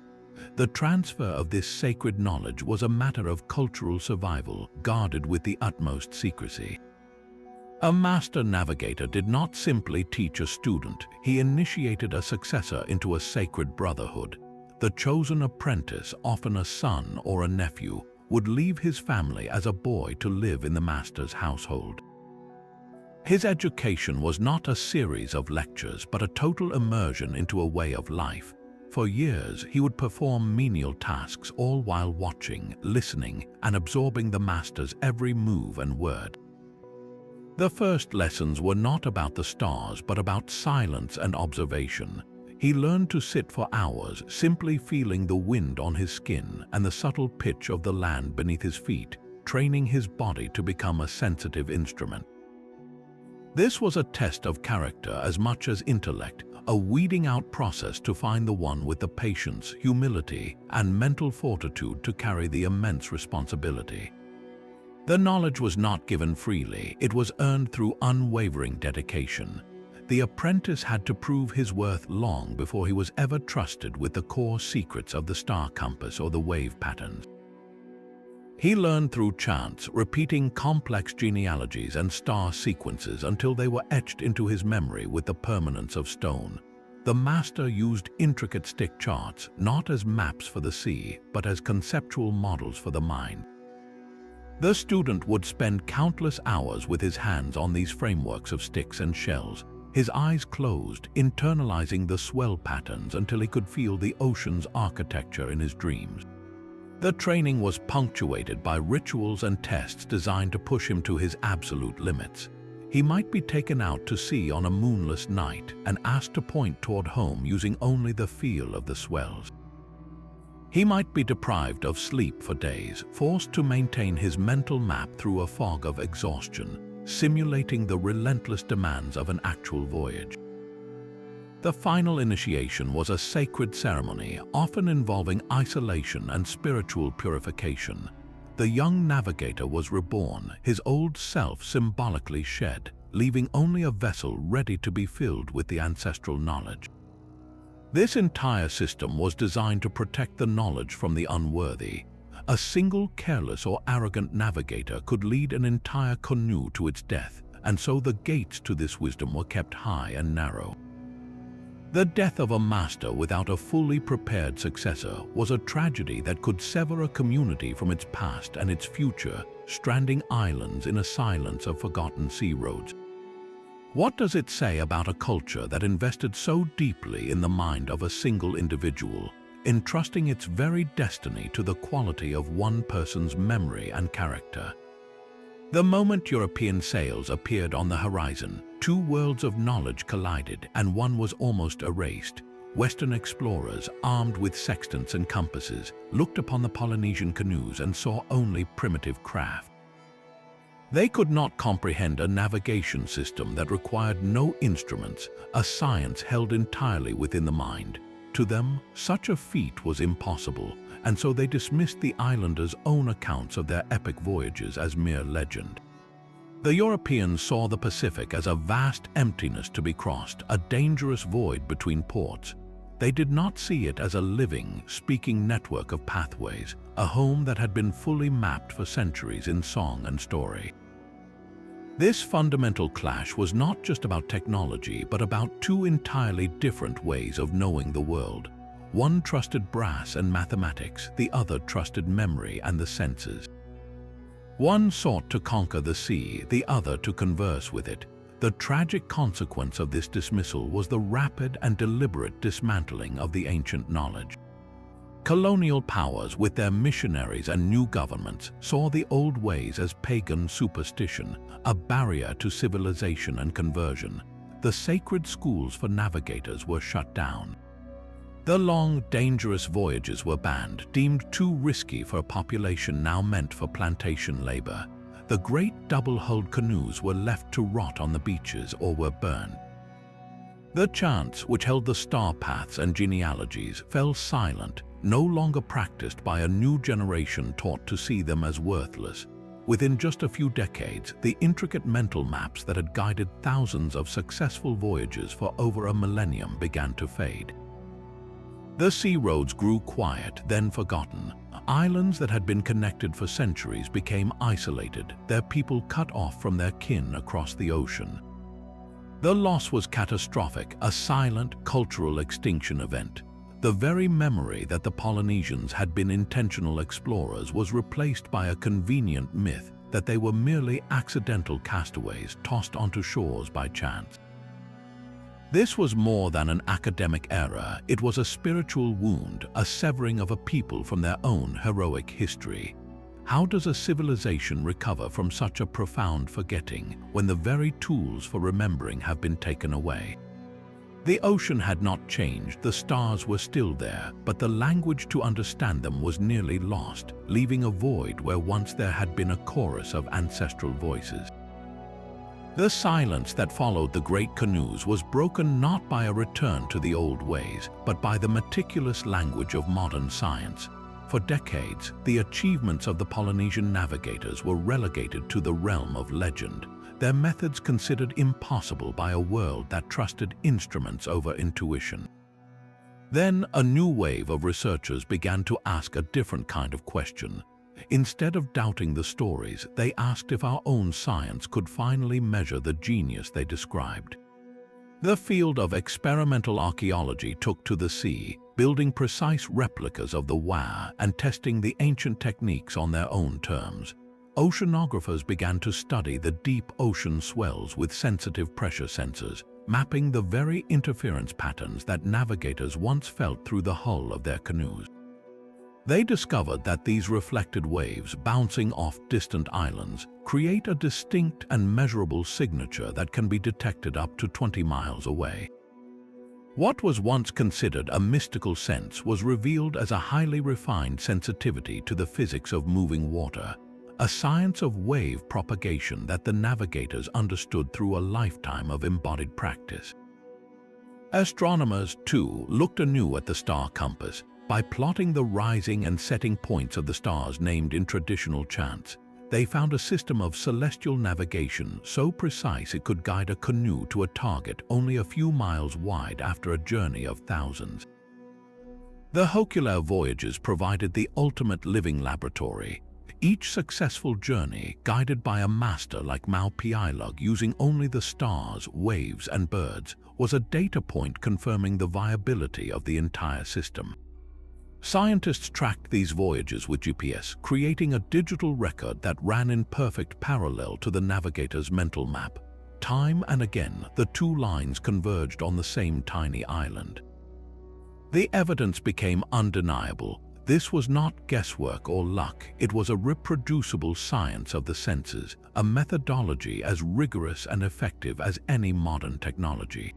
The transfer of this sacred knowledge was a matter of cultural survival, guarded with the utmost secrecy. A master navigator did not simply teach a student, he initiated a successor into a sacred brotherhood. The chosen apprentice, often a son or a nephew, would leave his family as a boy to live in the master's household. His education was not a series of lectures, but a total immersion into a way of life. For years, he would perform menial tasks, all while watching, listening, and absorbing the master's every move and word. The first lessons were not about the stars, but about silence and observation. He learned to sit for hours, simply feeling the wind on his skin and the subtle pitch of the land beneath his feet, training his body to become a sensitive instrument. This was a test of character as much as intellect, a weeding out process to find the one with the patience, humility, and mental fortitude to carry the immense responsibility. The knowledge was not given freely, it was earned through unwavering dedication. The apprentice had to prove his worth long before he was ever trusted with the core secrets of the star compass or the wave patterns. He learned through chance, repeating complex genealogies and star sequences until they were etched into his memory with the permanence of stone. The master used intricate stick charts, not as maps for the sea, but as conceptual models for the mind. The student would spend countless hours with his hands on these frameworks of sticks and shells, his eyes closed, internalizing the swell patterns until he could feel the ocean's architecture in his dreams. The training was punctuated by rituals and tests designed to push him to his absolute limits. He might be taken out to sea on a moonless night and asked to point toward home using only the feel of the swells. He might be deprived of sleep for days, forced to maintain his mental map through a fog of exhaustion, simulating the relentless demands of an actual voyage. The final initiation was a sacred ceremony, often involving isolation and spiritual purification. The young navigator was reborn, his old self symbolically shed, leaving only a vessel ready to be filled with the ancestral knowledge. This entire system was designed to protect the knowledge from the unworthy. A single careless or arrogant navigator could lead an entire canoe to its death, and so the gates to this wisdom were kept high and narrow. The death of a master without a fully prepared successor was a tragedy that could sever a community from its past and its future, stranding islands in a silence of forgotten sea roads. What does it say about a culture that invested so deeply in the mind of a single individual, entrusting its very destiny to the quality of one person's memory and character? The moment European sails appeared on the horizon, two worlds of knowledge collided and one was almost erased. Western explorers, armed with sextants and compasses, looked upon the Polynesian canoes and saw only primitive craft. They could not comprehend a navigation system that required no instruments, a science held entirely within the mind. To them, such a feat was impossible, and so they dismissed the islanders' own accounts of their epic voyages as mere legend. The Europeans saw the Pacific as a vast emptiness to be crossed, a dangerous void between ports. They did not see it as a living, speaking network of pathways, a home that had been fully mapped for centuries in song and story. This fundamental clash was not just about technology, but about two entirely different ways of knowing the world. One trusted brass and mathematics, the other trusted memory and the senses. One sought to conquer the sea, the other to converse with it. The tragic consequence of this dismissal was the rapid and deliberate dismantling of the ancient knowledge. Colonial powers, with their missionaries and new governments, saw the old ways as pagan superstition, a barrier to civilization and conversion. The sacred schools for navigators were shut down. The long, dangerous voyages were banned, deemed too risky for a population now meant for plantation labor. The great double-hulled canoes were left to rot on the beaches or were burned. The chants, which held the star paths and genealogies, fell silent, no longer practiced by a new generation taught to see them as worthless. Within just a few decades, the intricate mental maps that had guided thousands of successful voyages for over a millennium began to fade. The sea roads grew quiet, then forgotten. Islands that had been connected for centuries became isolated, their people cut off from their kin across the ocean. The loss was catastrophic, a silent cultural extinction event. The very memory that the Polynesians had been intentional explorers was replaced by a convenient myth that they were merely accidental castaways tossed onto shores by chance. This was more than an academic error. It was a spiritual wound, a severing of a people from their own heroic history. How does a civilization recover from such a profound forgetting when the very tools for remembering have been taken away? The ocean had not changed, the stars were still there, but the language to understand them was nearly lost, leaving a void where once there had been a chorus of ancestral voices. The silence that followed the great canoes was broken not by a return to the old ways, but by the meticulous language of modern science. For decades, the achievements of the Polynesian navigators were relegated to the realm of legend, their methods considered impossible by a world that trusted instruments over intuition. Then a new wave of researchers began to ask a different kind of question. Instead of doubting the stories, they asked if our own science could finally measure the genius they described. The field of experimental archaeology took to the sea, building precise replicas of the waʻa and testing the ancient techniques on their own terms. Oceanographers began to study the deep ocean swells with sensitive pressure sensors, mapping the very interference patterns that navigators once felt through the hull of their canoes. They discovered that these reflected waves bouncing off distant islands create a distinct and measurable signature that can be detected up to 20 miles away. What was once considered a mystical sense was revealed as a highly refined sensitivity to the physics of moving water, a science of wave propagation that the navigators understood through a lifetime of embodied practice. Astronomers, too, looked anew at the star compass. By plotting the rising and setting points of the stars named in traditional chants, they found a system of celestial navigation so precise it could guide a canoe to a target only a few miles wide after a journey of thousands. The Hokulea voyages provided the ultimate living laboratory. Each successful journey, guided by a master like Piailug using only the stars, waves, and birds, was a data point confirming the viability of the entire system. Scientists tracked these voyages with GPS, creating a digital record that ran in perfect parallel to the navigator's mental map. Time and again, the two lines converged on the same tiny island. The evidence became undeniable. This was not guesswork or luck. It was a reproducible science of the senses, a methodology as rigorous and effective as any modern technology.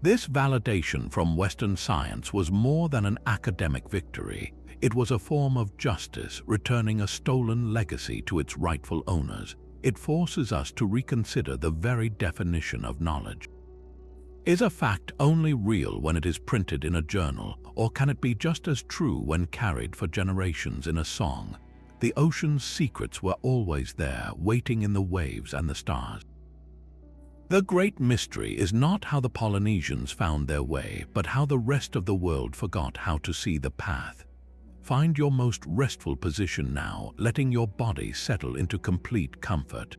This validation from Western science was more than an academic victory. It was a form of justice, returning a stolen legacy to its rightful owners. It forces us to reconsider the very definition of knowledge. Is a fact only real when it is printed in a journal, or can it be just as true when carried for generations in a song? The ocean's secrets were always there, waiting in the waves and the stars. The great mystery is not how the Polynesians found their way, but how the rest of the world forgot how to see the path. Find your most restful position now, letting your body settle into complete comfort.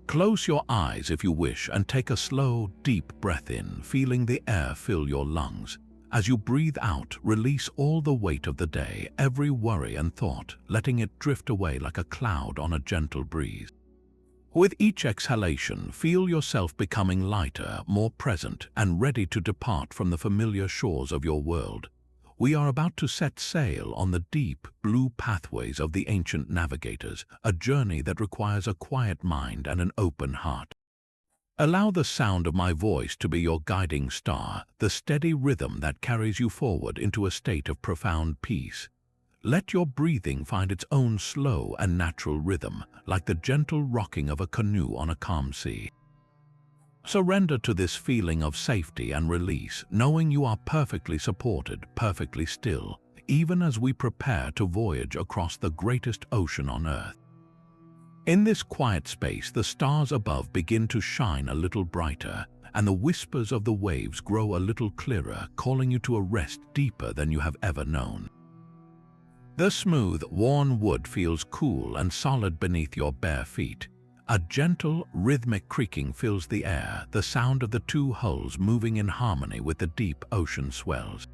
Close your eyes if you wish and take a slow, deep breath in, feeling the air fill your lungs. As you breathe out, release all the weight of the day, every worry and thought, letting it drift away like a cloud on a gentle breeze. With each exhalation, feel yourself becoming lighter, more present, and ready to depart from the familiar shores of your world. We are about to set sail on the deep, blue pathways of the ancient navigators, a journey that requires a quiet mind and an open heart. Allow the sound of my voice to be your guiding star, the steady rhythm that carries you forward into a state of profound peace. Let your breathing find its own slow and natural rhythm, like the gentle rocking of a canoe on a calm sea. Surrender to this feeling of safety and release, knowing you are perfectly supported, perfectly still, even as we prepare to voyage across the greatest ocean on Earth. In this quiet space, the stars above begin to shine a little brighter, and the whispers of the waves grow a little clearer, calling you to a rest deeper than you have ever known. The smooth, worn wood feels cool and solid beneath your bare feet. A gentle, rhythmic creaking fills the air, the sound of the two hulls moving in harmony with the deep ocean swells.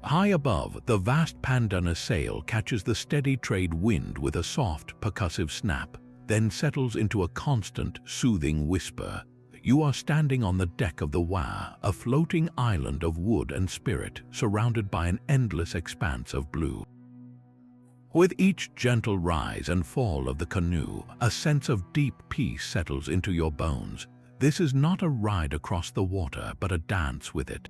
High above, the vast Pandana sail catches the steady trade wind with a soft, percussive snap, then settles into a constant, soothing whisper. You are standing on the deck of the waʻa, a floating island of wood and spirit, surrounded by an endless expanse of blue. With each gentle rise and fall of the canoe, a sense of deep peace settles into your bones. This is not a ride across the water, but a dance with it.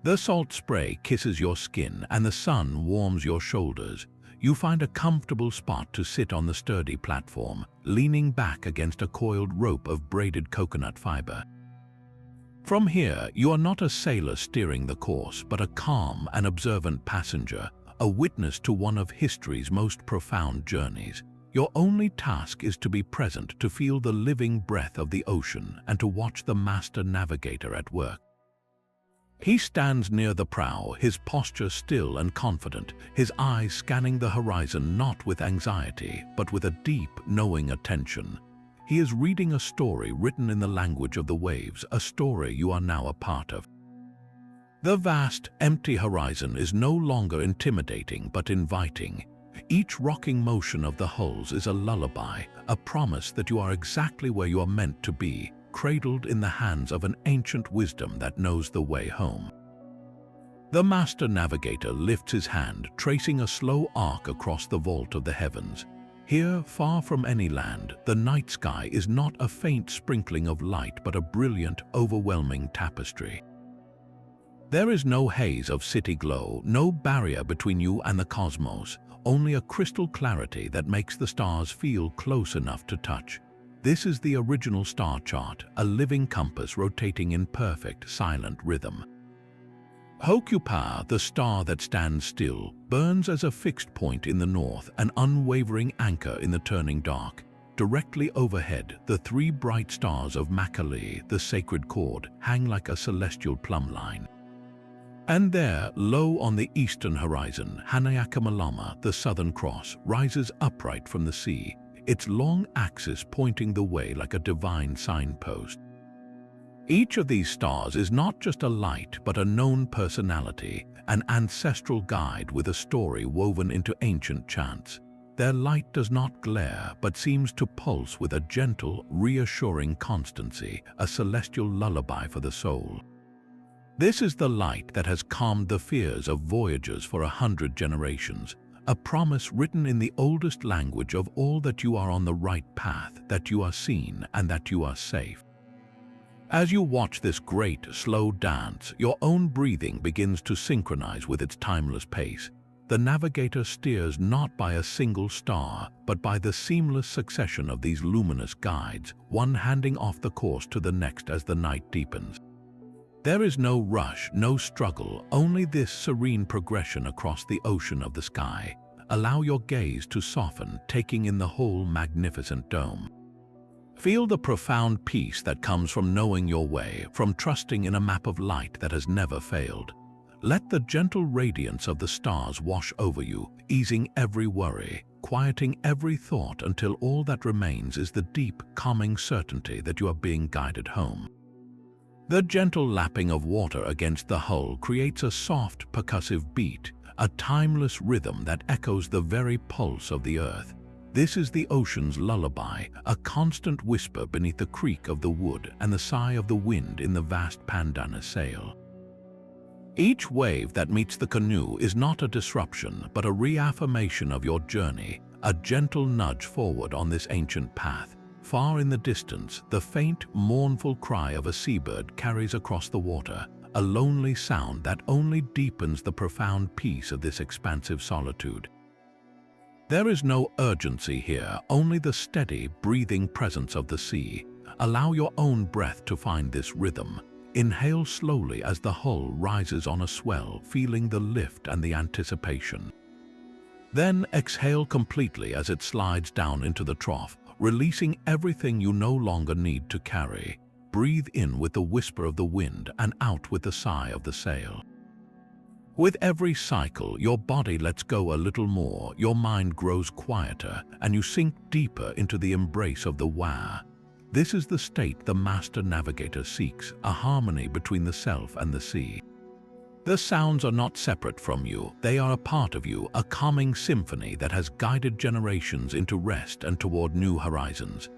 The salt spray kisses your skin and the sun warms your shoulders. You find a comfortable spot to sit on the sturdy platform, leaning back against a coiled rope of braided coconut fiber. From here, you are not a sailor steering the course, but a calm and observant passenger, a witness to one of history's most profound journeys. Your only task is to be present, to feel the living breath of the ocean, and to watch the master navigator at work. He stands near the prow, his posture still and confident, his eyes scanning the horizon not with anxiety, but with a deep, knowing attention. He is reading a story written in the language of the waves, a story you are now a part of. The vast, empty horizon is no longer intimidating but inviting. Each rocking motion of the hulls is a lullaby, a promise that you are exactly where you are meant to be, cradled in the hands of an ancient wisdom that knows the way home. The master navigator lifts his hand, tracing a slow arc across the vault of the heavens. Here, far from any land, the night sky is not a faint sprinkling of light but a brilliant, overwhelming tapestry. There is no haze of city glow, no barrier between you and the cosmos, only a crystal clarity that makes the stars feel close enough to touch. This is the original star chart, a living compass rotating in perfect, silent rhythm. Hokupa, the star that stands still, burns as a fixed point in the north, an unwavering anchor in the turning dark. Directly overhead, the three bright stars of Makali, the sacred cord, hang like a celestial plumb line. And there, low on the eastern horizon, Hanayakamalama, the Southern Cross, rises upright from the sea, its long axis pointing the way like a divine signpost. Each of these stars is not just a light, but a known personality, an ancestral guide with a story woven into ancient chants. Their light does not glare, but seems to pulse with a gentle, reassuring constancy, a celestial lullaby for the soul. This is the light that has calmed the fears of voyagers for 100 generations, a promise written in the oldest language of all, that you are on the right path, that you are seen, and that you are safe. As you watch this great, slow dance, your own breathing begins to synchronize with its timeless pace. The navigator steers not by a single star, but by the seamless succession of these luminous guides, one handing off the course to the next as the night deepens. There is no rush, no struggle, only this serene progression across the ocean of the sky. Allow your gaze to soften, taking in the whole magnificent dome. Feel the profound peace that comes from knowing your way, from trusting in a map of light that has never failed. Let the gentle radiance of the stars wash over you, easing every worry, quieting every thought until all that remains is the deep, calming certainty that you are being guided home. The gentle lapping of water against the hull creates a soft, percussive beat, a timeless rhythm that echoes the very pulse of the earth. This is the ocean's lullaby, a constant whisper beneath the creak of the wood and the sigh of the wind in the vast pandanus sail. Each wave that meets the canoe is not a disruption, but a reaffirmation of your journey, a gentle nudge forward on this ancient path. Far in the distance, the faint, mournful cry of a seabird carries across the water, a lonely sound that only deepens the profound peace of this expansive solitude. There is no urgency here, only the steady, breathing presence of the sea. Allow your own breath to find this rhythm. Inhale slowly as the hull rises on a swell, feeling the lift and the anticipation. Then exhale completely as it slides down into the trough, releasing everything you no longer need to carry. Breathe in with the whisper of the wind and out with the sigh of the sail. With every cycle, your body lets go a little more, your mind grows quieter, and you sink deeper into the embrace of the waʻa. This is the state the master navigator seeks, a harmony between the self and the sea. The sounds are not separate from you, they are a part of you, a calming symphony that has guided generations into rest and toward new horizons.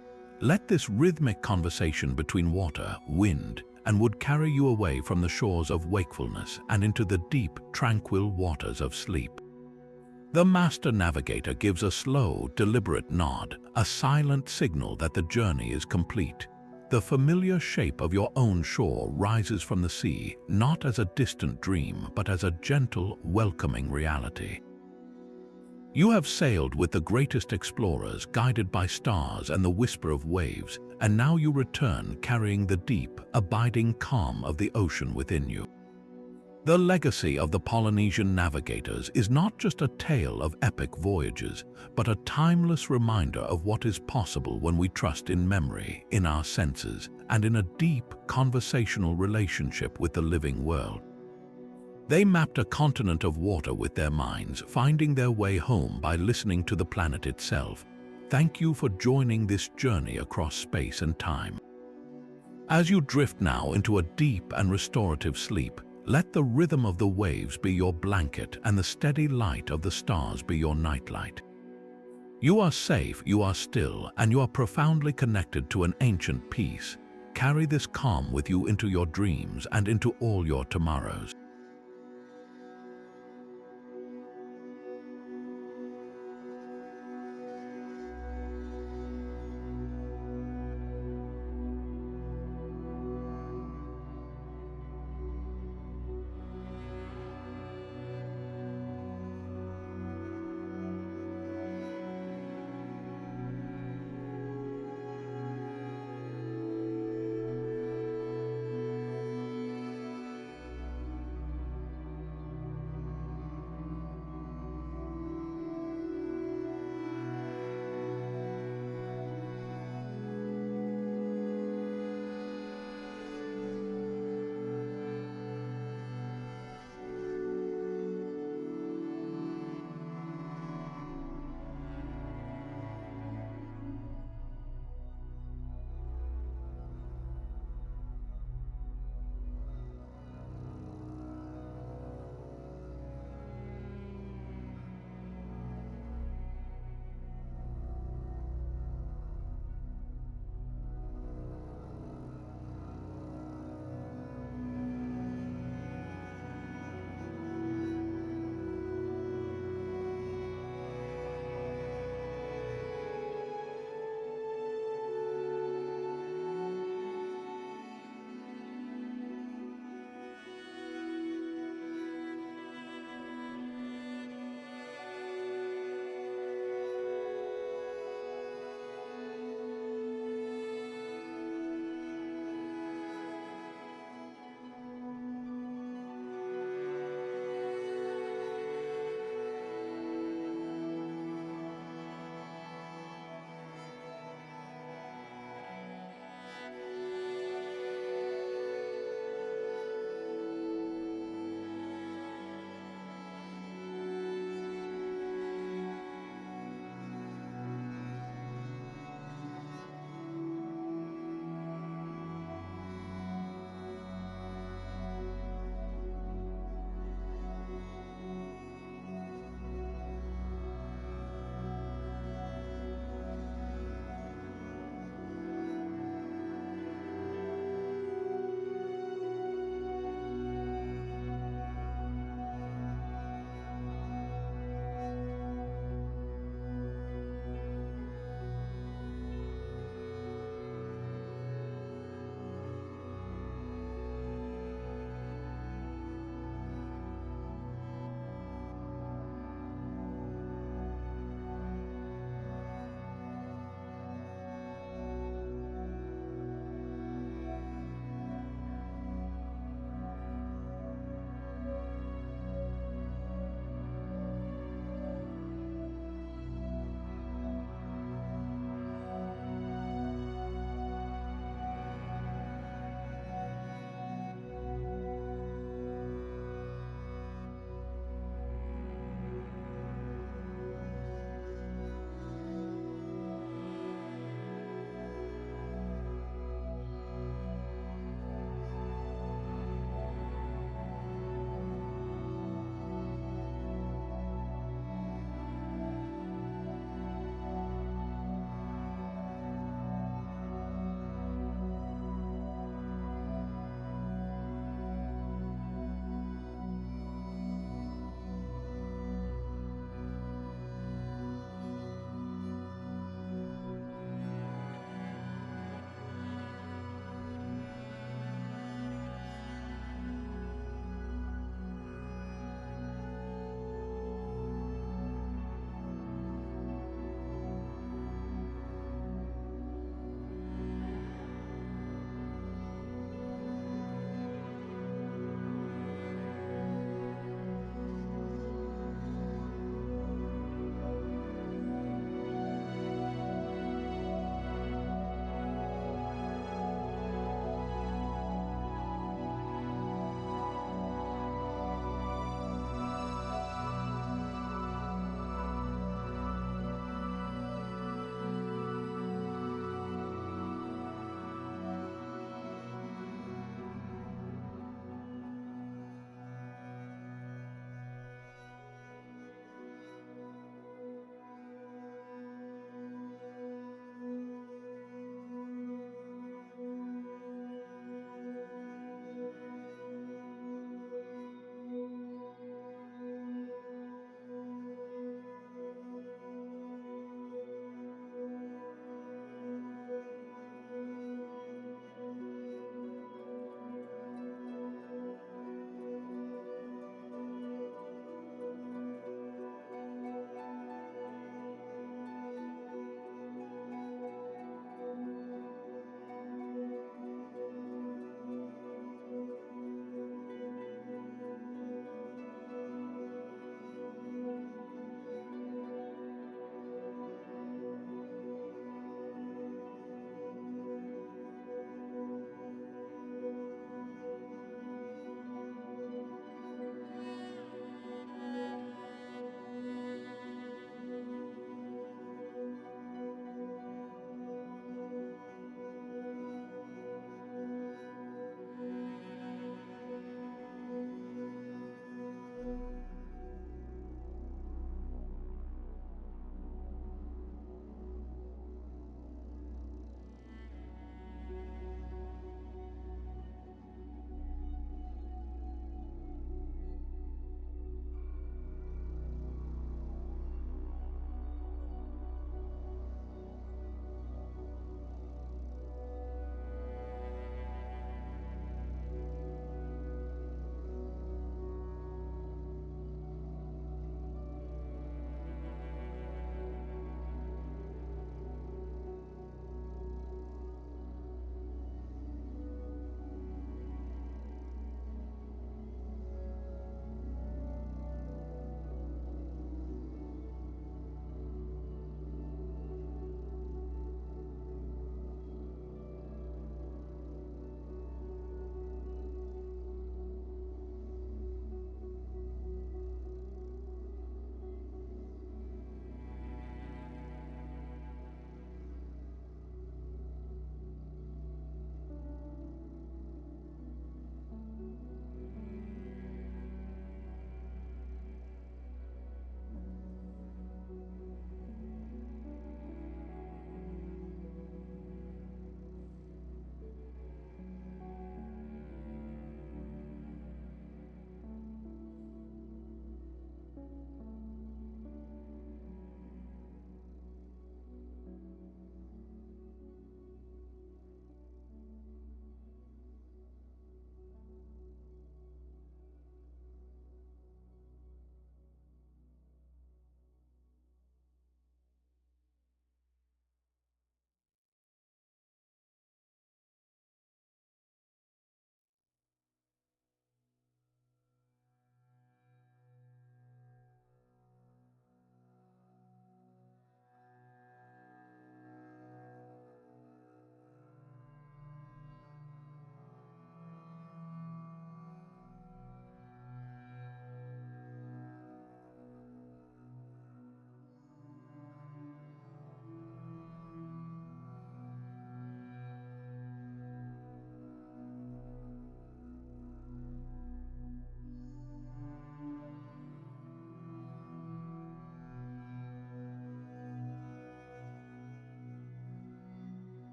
Let this rhythmic conversation between water, wind, and wood carry you away from the shores of wakefulness and into the deep, tranquil waters of sleep. The master navigator gives a slow, deliberate nod, a silent signal that the journey is complete. The familiar shape of your own shore rises from the sea, not as a distant dream, but as a gentle, welcoming reality. You have sailed with the greatest explorers, guided by stars and the whisper of waves, and now you return carrying the deep, abiding calm of the ocean within you. The legacy of the Polynesian navigators is not just a tale of epic voyages, but a timeless reminder of what is possible when we trust in memory, in our senses, and in a deep, conversational relationship with the living world. They mapped a continent of water with their minds, finding their way home by listening to the planet itself. Thank you for joining this journey across space and time. As you drift now into a deep and restorative sleep, let the rhythm of the waves be your blanket and the steady light of the stars be your nightlight. You are safe, you are still, and you are profoundly connected to an ancient peace. Carry this calm with you into your dreams and into all your tomorrows.